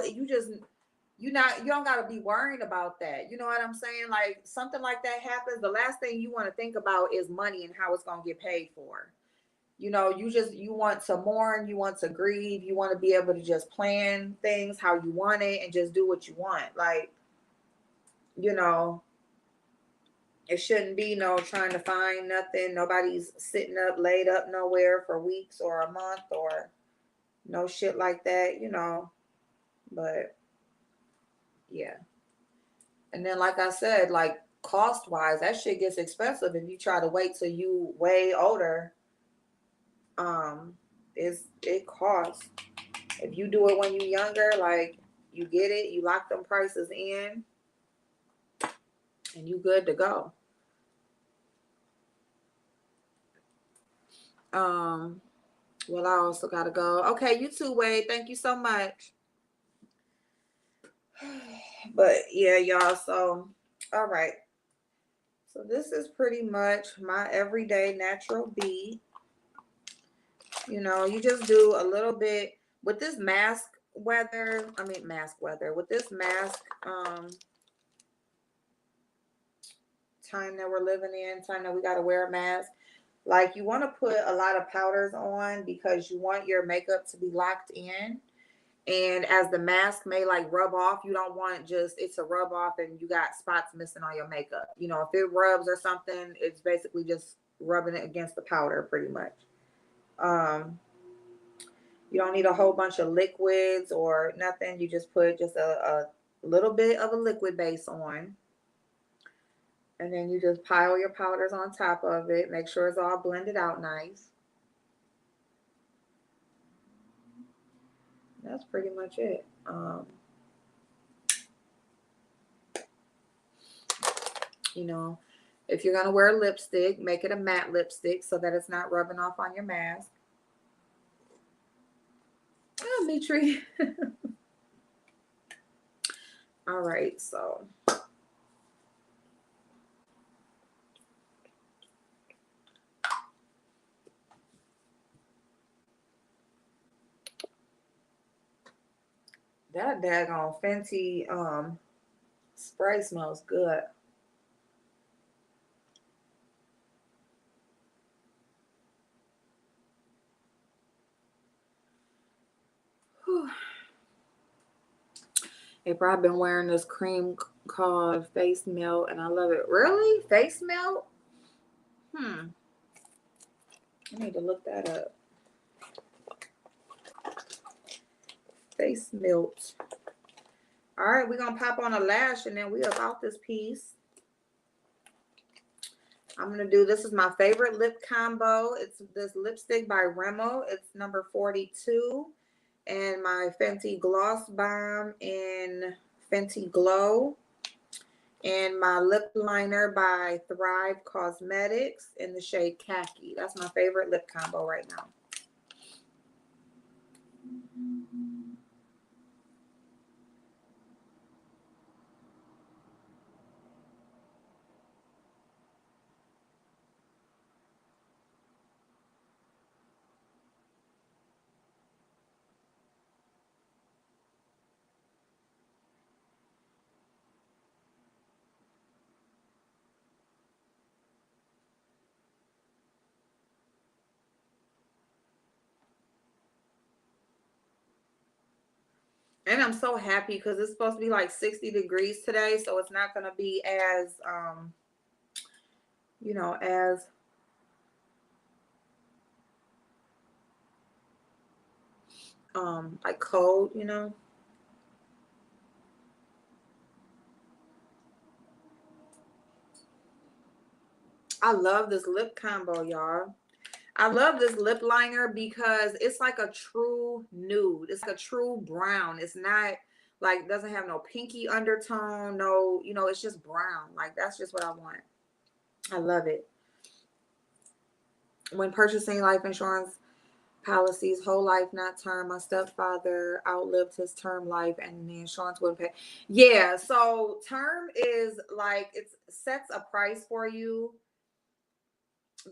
gotta be worried about that. You know what I'm saying? Like something like that happens. The last thing you want to think about is money and how it's gonna get paid for. You want to mourn, you want to grieve, you want to be able to just plan things how you want it and just do what you want. Like, you know, it shouldn't be no trying to find nothing. Nobody's sitting up, laid up nowhere for weeks or a month or no shit like that. But yeah. And then, like I said, like cost wise, that shit gets expensive if you try to wait till you way older. It costs. If you do it when you're younger, like you get it, you lock them prices in, and you good to go. Um, well, I also gotta go. Okay, you too, Wade. Thank you so much. But yeah, y'all. So, all right. So this is pretty much my everyday natural beat. You just do a little bit with this mask weather. I mean, mask weather with this mask time that we're living in, time that we got to wear a mask. Like you want to put a lot of powders on because you want your makeup to be locked in. And as the mask may like rub off, you don't want just it to rub off and you got spots missing on your makeup. If it rubs or something, it's basically just rubbing it against the powder pretty much. Um, you don't need a whole bunch of liquids or nothing. You just put just a little bit of a liquid base on. And then you just pile your powders on top of it. Make sure it's all blended out nice. That's pretty much it. If you're going to wear lipstick, make it a matte lipstick so that it's not rubbing off on your mask. Oh, Mitri. All right, so. That daggone Fenty spray smells good. Whew. April, I've been wearing this cream called Face Melt, and I love it. Really? Face Melt? I need to look that up. Face Melt. All right, we're going to pop on a lash, and then we about this piece. I'm going to do, this is my favorite lip combo. It's this lipstick by Remo. It's number 42. And my Fenty Gloss Bomb in Fenty Glow. And my lip liner by Thrive Cosmetics in the shade Khaki. That's my favorite lip combo right now. And I'm so happy because it's supposed to be like 60 degrees today, so it's not going to be as as like cold. I love this lip combo, y'all. I love this lip liner because it's like a true nude. It's like a true brown. It's not like, doesn't have no pinky undertone. No, it's just brown. Like, that's just what I want. I love it. When purchasing life insurance policies, whole life, not term, my stepfather outlived his term life and the insurance wouldn't pay. Yeah, so term is like, it sets a price for you.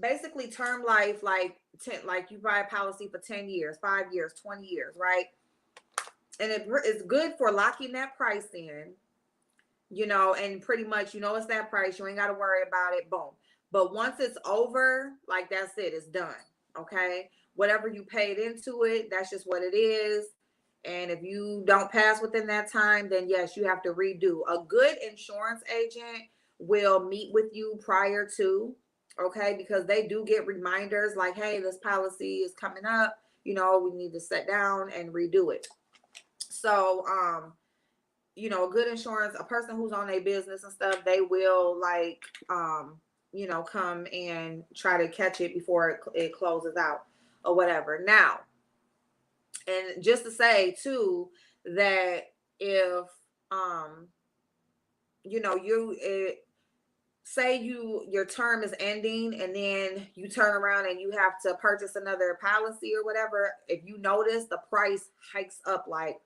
Basically, term life, like 10, like you buy a policy for 10 years, 5 years, 20 years, right? And it's good for locking that price in, and pretty much, it's that price. You ain't got to worry about it. Boom. But once it's over, like, that's it. It's done. Okay. Whatever you paid into it, that's just what it is. And if you don't pass within that time, then yes, you have to redo. A good insurance agent will meet with you prior to, okay, because they do get reminders like, hey, this policy is coming up. We need to sit down and redo it. So, a good insurance, a person who's on a business and stuff, they will like, come and try to catch it before it closes out or whatever. Now, and just to say too, that if, say your term is ending and then you turn around and you have to purchase another policy or whatever, if you notice the price hikes up like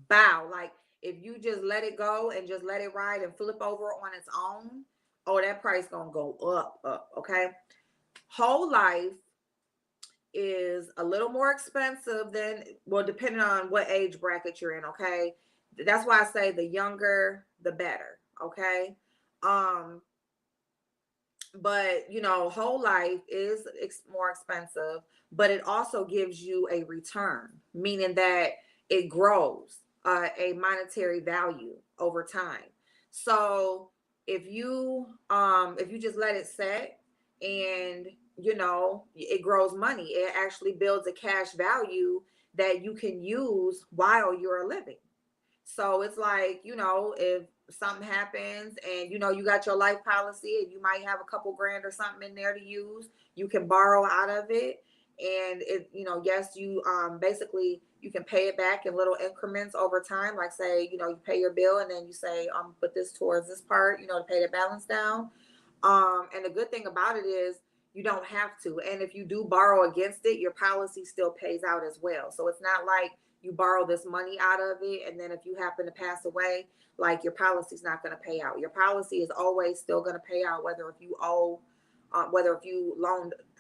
bow, like if you just let it go and just let it ride and flip over on its own, oh, that price gonna go up. Okay. Whole life is a little more expensive than, well, depending on what age bracket you're in. Okay. That's why I say the younger the better. Okay. um but whole life is more expensive, but it also gives you a return, meaning that it grows a monetary value over time. So if you just let it set and it grows money, it actually builds a cash value that you can use while you're living. So it's like, if something happens and you got your life policy and you might have a couple grand or something in there to use, you can borrow out of it. And yes, you basically you can pay it back in little increments over time. Like, say, you pay your bill and then you say, put this towards this part, to pay the balance down. And the good thing about it is you don't have to. And if you do borrow against it, your policy still pays out as well. So it's not like you borrow this money out of it and then if you happen to pass away, like, your policy's not going to pay out. Your policy is always still going to pay out, whether if you owe, whether if you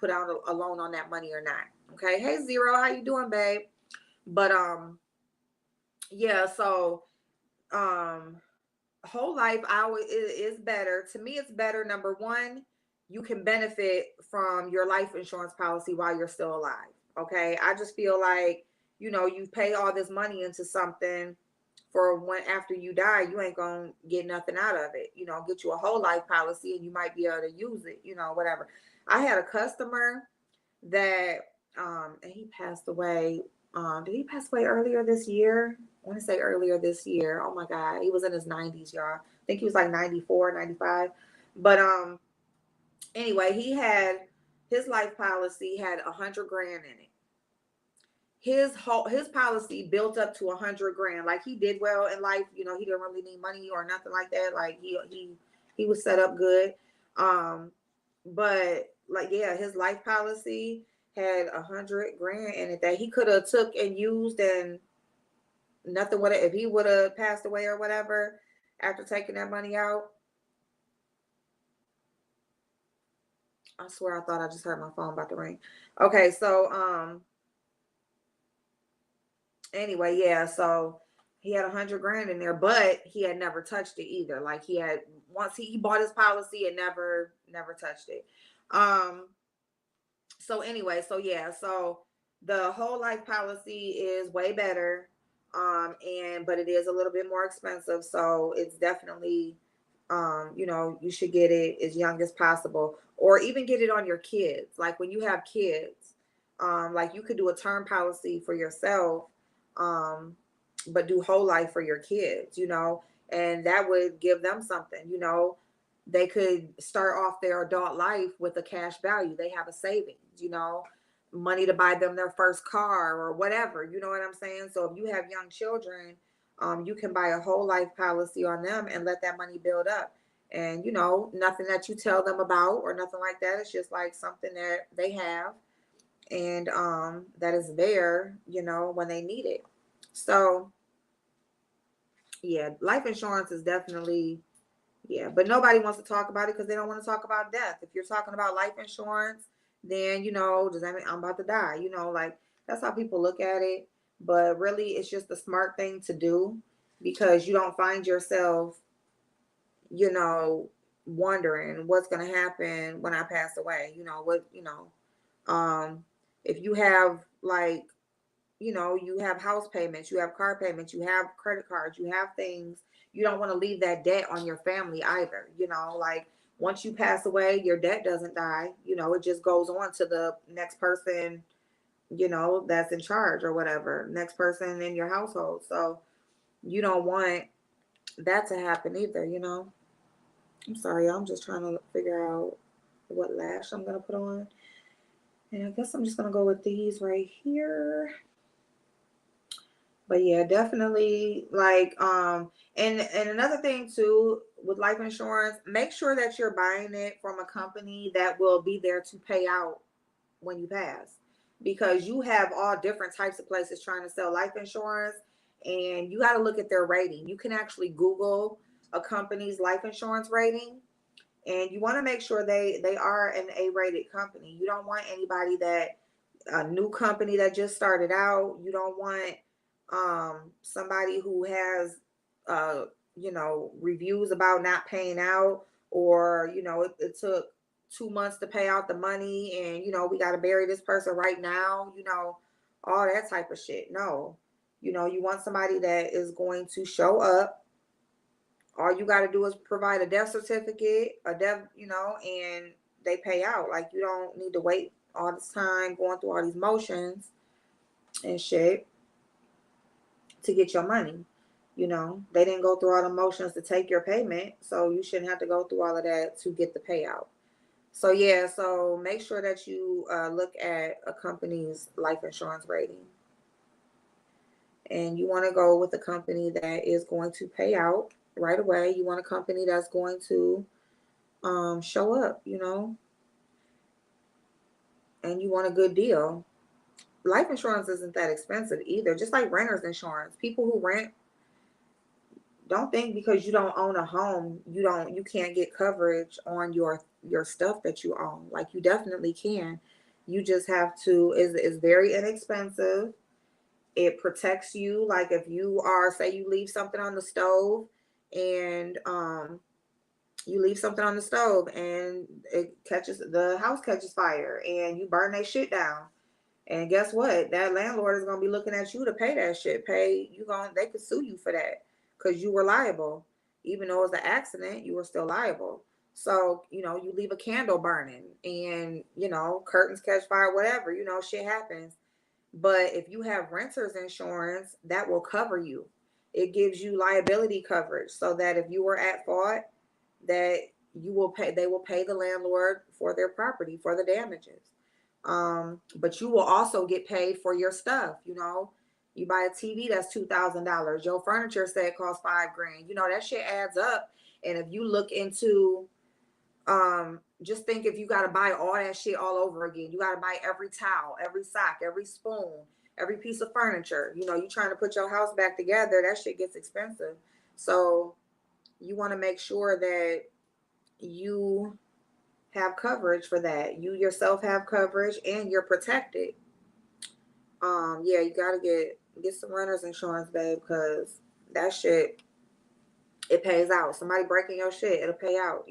put out a loan on that money or not. Okay. Hey, Zero, how you doing, babe? But yeah. So um, whole life, I always, it is better to me. It's better. Number one, you can benefit from your life insurance policy while you're still alive. Okay. I just feel like, you pay all this money into something for when after you die, you ain't gonna get nothing out of it. Get you a whole life policy and you might be able to use it, whatever. I had a customer that and he passed away. Did he pass away earlier this year? I want to say earlier this year. Oh my God. He was in his 90s, y'all. I think he was like 94, 95. But anyway, he had his life policy had 100 grand in it. His policy built up to 100 grand. Like, he did well in life. He didn't really need money or nothing like that. Like, he was set up good. But like, yeah, his life policy had 100 grand in it that he could have took and used, and nothing would have, if he would have passed away or whatever after taking that money out. I swear I thought I just heard my phone about to ring. Okay, so anyway, yeah, so he had 100 grand in there, but he had never touched it either. Like, he had, once he bought his policy and never touched it. So anyway, so yeah, so the whole life policy is way better. But it is a little bit more expensive, so it's definitely, you should get it as young as possible, or even get it on your kids. Like when you have kids, like you could do a term policy for yourself, um, but do whole life for your kids, and that would give them something, they could start off their adult life with a cash value. They have a savings, money to buy them their first car or whatever, you know what I'm saying? So if you have young children, you can buy a whole life policy on them and let that money build up. And nothing that you tell them about or nothing like that. It's just like something that they have, and that is there, when they need it. So yeah, life insurance is definitely, yeah, but nobody wants to talk about it because they don't want to talk about death. If you're talking about life insurance, then, does that mean I'm about to die? Like that's how people look at it. But really, it's just a smart thing to do, because you don't find yourself, wondering what's going to happen when I pass away. Um, if you have like, you have house payments, you have car payments, you have credit cards, you have things. You don't want to leave that debt on your family either. Like once you pass away, your debt doesn't die. It just goes on to the next person, that's in charge or whatever, next person in your household. So you don't want that to happen either. I'm sorry, I'm just trying to figure out what lash I'm going to put on. And I guess I'm just going to go with these right here. But yeah, definitely like and another thing too with life insurance, make sure that you're buying it from a company that will be there to pay out when you pass, because you have all different types of places trying to sell life insurance, and you got to look at their rating. You can actually Google a company's life insurance rating, and you want to make sure they are an A-rated company. You don't want anybody that a new company that just started out. You don't want somebody who has reviews about not paying out, or it took 2 months to pay out the money, and we got to bury this person right now, all that type of shit. No, you want somebody that is going to show up. All you got to do is provide a death certificate, a death, and they pay out. Like you don't need to wait all this time going through all these motions and shit to get your money. They didn't go through all the motions to take your payment, so you shouldn't have to go through all of that to get the payout. So yeah, so make sure that you look at a company's life insurance rating, and you want to go with a company that is going to pay out right away. You want a company that's going to show up, and you want a good deal. Life insurance isn't that expensive either, just like renter's insurance. People who rent, don't think because you don't own a home, you can't get coverage on your stuff that you own. Like you definitely can. You just have to, is very inexpensive. It protects you. Like if you are, say you leave something on the stove, and you leave something on the stove and the house catches fire and you burn that shit down. And guess what? That landlord is gonna be looking at you to pay that shit. They could sue you for that because you were liable. Even though it was an accident, you were still liable. So, you leave a candle burning and, curtains catch fire, whatever, shit happens. But if you have renter's insurance, that will cover you. It gives you liability coverage so that if you were at fault, that they will pay the landlord for their property, for the damages. But you will also get paid for your stuff. You buy a TV that's $2,000. Your furniture set costs $5,000. That shit adds up. And if you look into, just think if you got to buy all that shit all over again, you got to buy every towel, every sock, every spoon, every piece of furniture. You trying to put your house back together, that shit gets expensive. So you want to make sure that you have coverage for that. You yourself have coverage and you're protected. Yeah, you gotta get some renter's insurance, babe, because that shit, it pays out. Somebody breaking your shit, it'll pay out.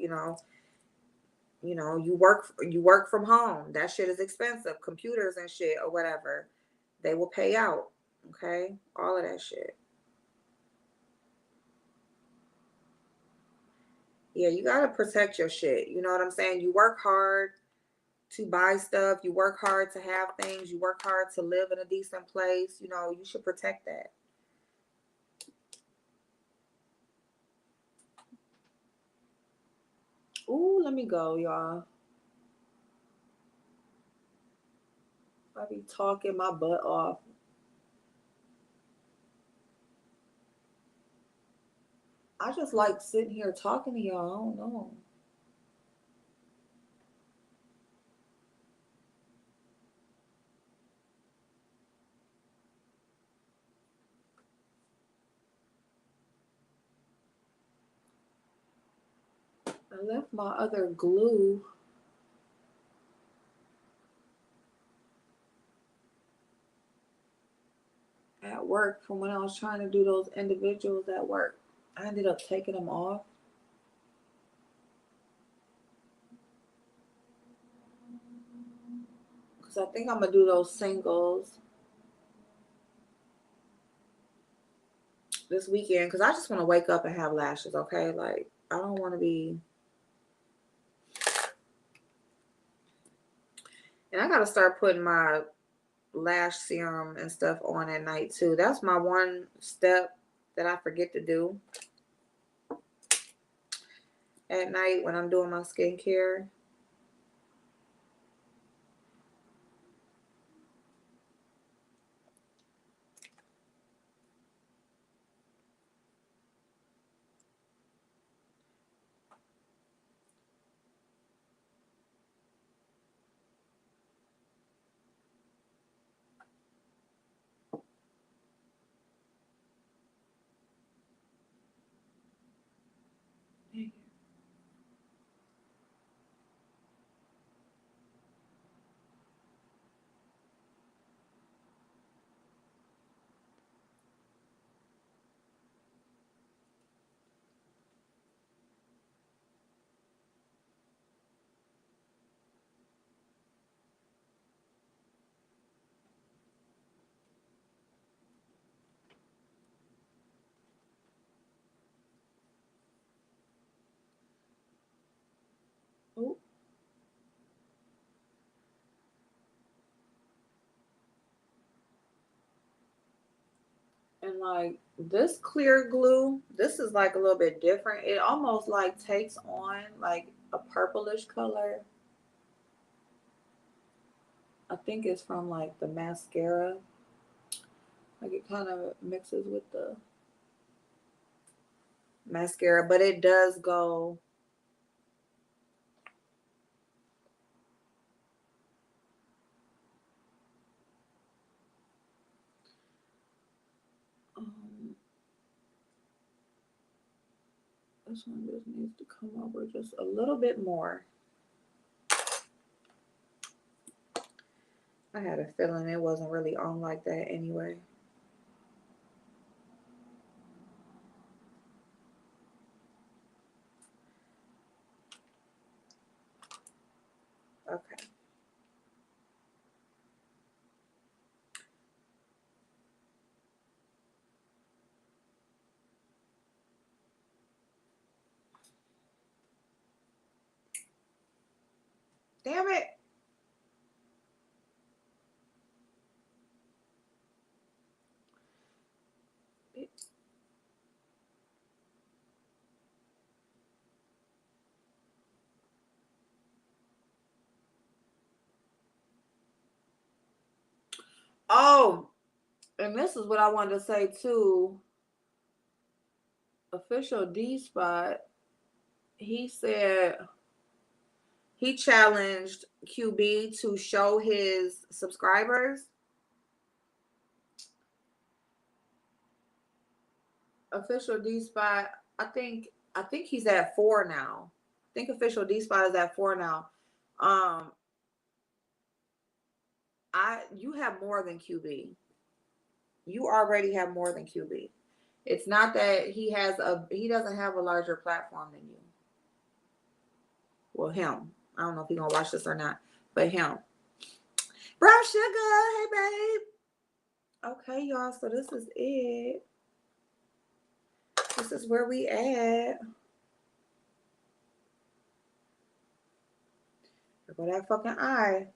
You work from home. That shit is expensive. Computers and shit or whatever, they will pay out. Okay, all of that shit. Yeah, you gotta protect your shit. You know what I'm saying? You work hard to buy stuff. You work hard to have things. You work hard to live in a decent place. You know, you should protect that. Ooh, let me go, y'all. I be talking my butt off. I just like sitting here talking to y'all. I don't know. I left my other glue at work from when I was trying to do those individuals at work. I ended up taking them off. Because I think I'm going to do those singles this weekend. Because I just want to wake up and have lashes, okay? Like, I don't want to be... And I got to start putting my lash serum and stuff on at night, too. That's my one step that I forget to do at night when I'm doing my skincare. Ooh. And like this clear glue, this is like a little bit different. It almost like takes on like a purplish color. I think it's from like the mascara. Like it kind of mixes with the mascara, but it does go. Um, this one just needs to come over just a little bit more. I had a feeling it wasn't really on like that anyway. Okay. Damn it. Oh, and this is what I wanted to say too. Official D Spot, he said he challenged QB to show his subscribers. Official D Spot, I think he's at 4 now. I think official D Spot is at 4 now. Um, you have more than QB. You already have more than QB. It's not that he doesn't have a larger platform than you. Well, him. I don't know if he's gonna watch this or not, but him. Brown sugar, hey babe. Okay, y'all. So this is it. This is where we at. Look at that fucking eye.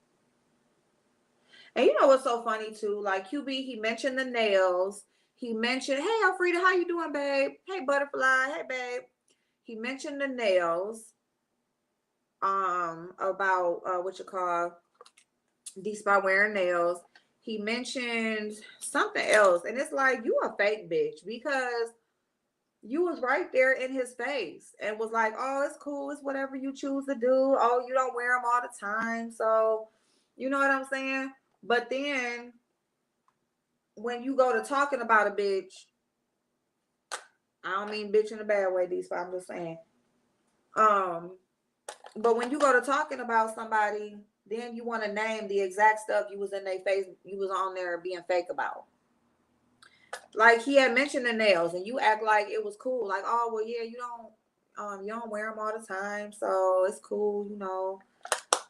And you know what's so funny too? Like QB, he mentioned the nails. He mentioned, hey Alfreda, how you doing, babe? Hey Butterfly, hey babe. He mentioned the nails. About what you call despite wearing nails. He mentioned something else, and it's like you a fake bitch because you was right there in his face and was like, "Oh, it's cool. It's whatever you choose to do. Oh, you don't wear them all the time, so you know what I'm saying." But then when you go to talking about a bitch, I don't mean bitch in a bad way, these. I'm just saying. Um, but when you go to talking about somebody, then you want to name the exact stuff you was in their face, you was on there being fake about. Like he had mentioned the nails, and you act like it was cool. Like, oh well, yeah, you don't wear them all the time, so it's cool, you know.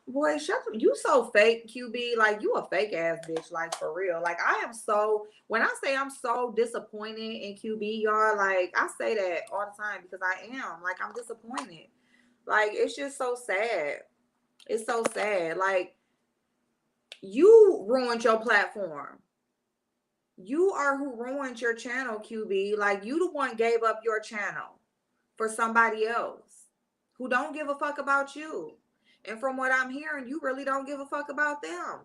Boy, shut up. You so fake, QB. Like you a fake ass bitch. Like for real. Like I am so. When I say I'm so disappointed in QB, y'all, like I say that all the time because I am. Like I'm disappointed. Like it's just so sad. It's so sad. Like you ruined your platform. You are who ruined your channel, QB. Like you the one gave up your channel for somebody else who don't give a fuck about you. And from what I'm hearing, you really don't give a fuck about them.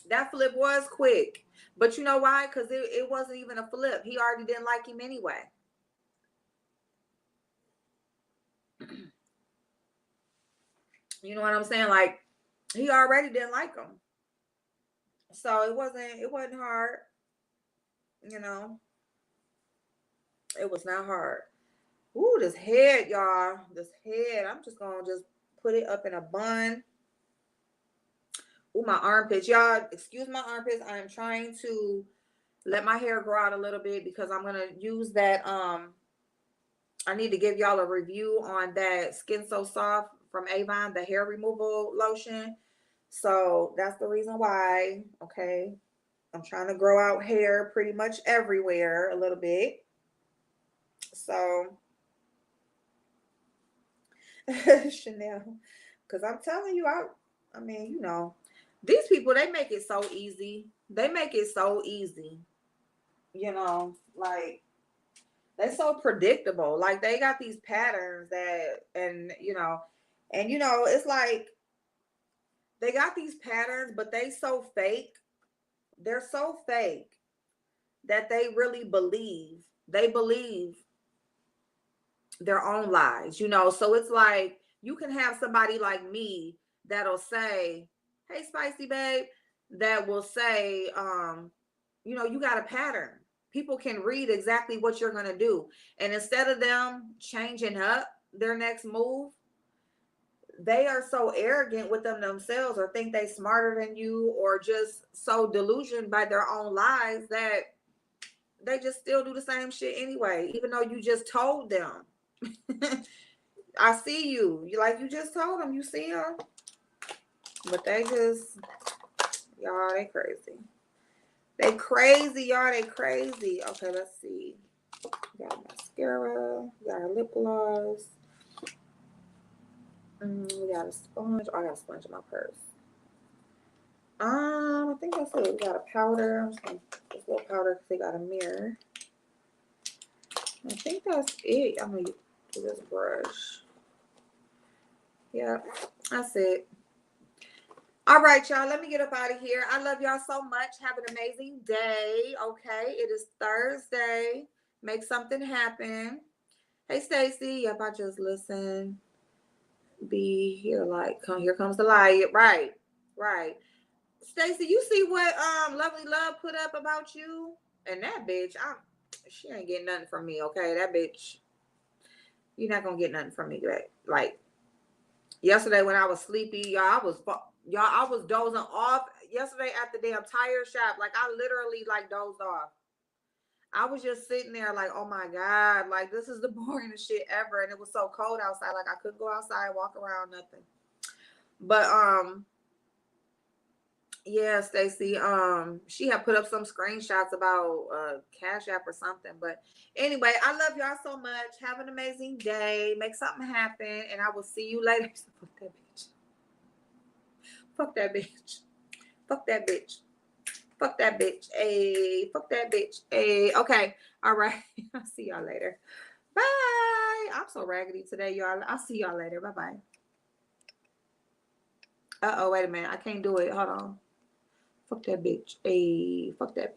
That flip was quick. But you know why? Because it wasn't even a flip. He already didn't like him anyway. You know what I'm saying? Like he already didn't like him. So it wasn't hard, you know. It was not hard. Ooh, this head, y'all. This head. I'm just gonna just put it up in a bun. Ooh, my armpits. Y'all, excuse my armpits. I am trying to let my hair grow out a little bit because I'm gonna use that. I need to give y'all a review on that Skin So Soft from Avon, the hair removal lotion. So that's the reason why. Okay. I'm trying to grow out hair pretty much everywhere a little bit. So Chanel. Because I'm telling you, I mean, you know, these people, they make it so easy. They make it so easy. You know, like they're so predictable. Like they got these patterns that, and you know, it's like they got these patterns, but they so fake. They're so fake that they really believe. They believe their own lies, you know. So it's like you can have somebody like me that'll say, "Hey, spicy babe," that will say, you know, you got a pattern. People can read exactly what you're gonna do, and instead of them changing up their next move, they are so arrogant with them themselves, or think they smarter than you, or just so delusioned by their own lies that they just still do the same shit anyway, even though you just told them. I see you. You like you just told them. You see them, but they just y'all. They crazy. They crazy, y'all. They crazy. Okay, let's see. We got mascara. We got our lip gloss. We got a sponge. Oh, I got a sponge in my purse. I think that's it. We got a powder. I'm just gonna put this little powder because they got a mirror. I think that's it. I'm gonna do this brush. Yeah, that's it. All right, y'all. Let me get up out of here. I love y'all so much. Have an amazing day. Okay, it is Thursday. Make something happen. Hey, Stacy. Yep, I just listen. Be here, like, come here comes the light. Right, right. Stacy, you see what Lovely Love put up about you? And that bitch, she ain't getting nothing from me. Okay, that bitch, you're not gonna get nothing from me. Like yesterday when I was sleepy, I was dozing off yesterday at the damn tire shop. Like I literally like dozed off. I was just sitting there like, oh my God, like this is the boringest shit ever. And it was so cold outside, like I couldn't go outside, walk around, nothing. But Yeah, Stacy. She had put up some screenshots about Cash App or something. But anyway, I love y'all so much. Have an amazing day. Make something happen, and I will see you later. Fuck that bitch. Fuck that bitch. Fuck that bitch. Fuck that bitch. Hey, fuck that bitch. Hey, okay. All right. I'll see y'all later. Bye. I'm so raggedy today, y'all. I'll see y'all later. Bye bye. Uh oh, wait a minute. I can't do it. Hold on. Fuck that bitch. Hey, fuck that bitch.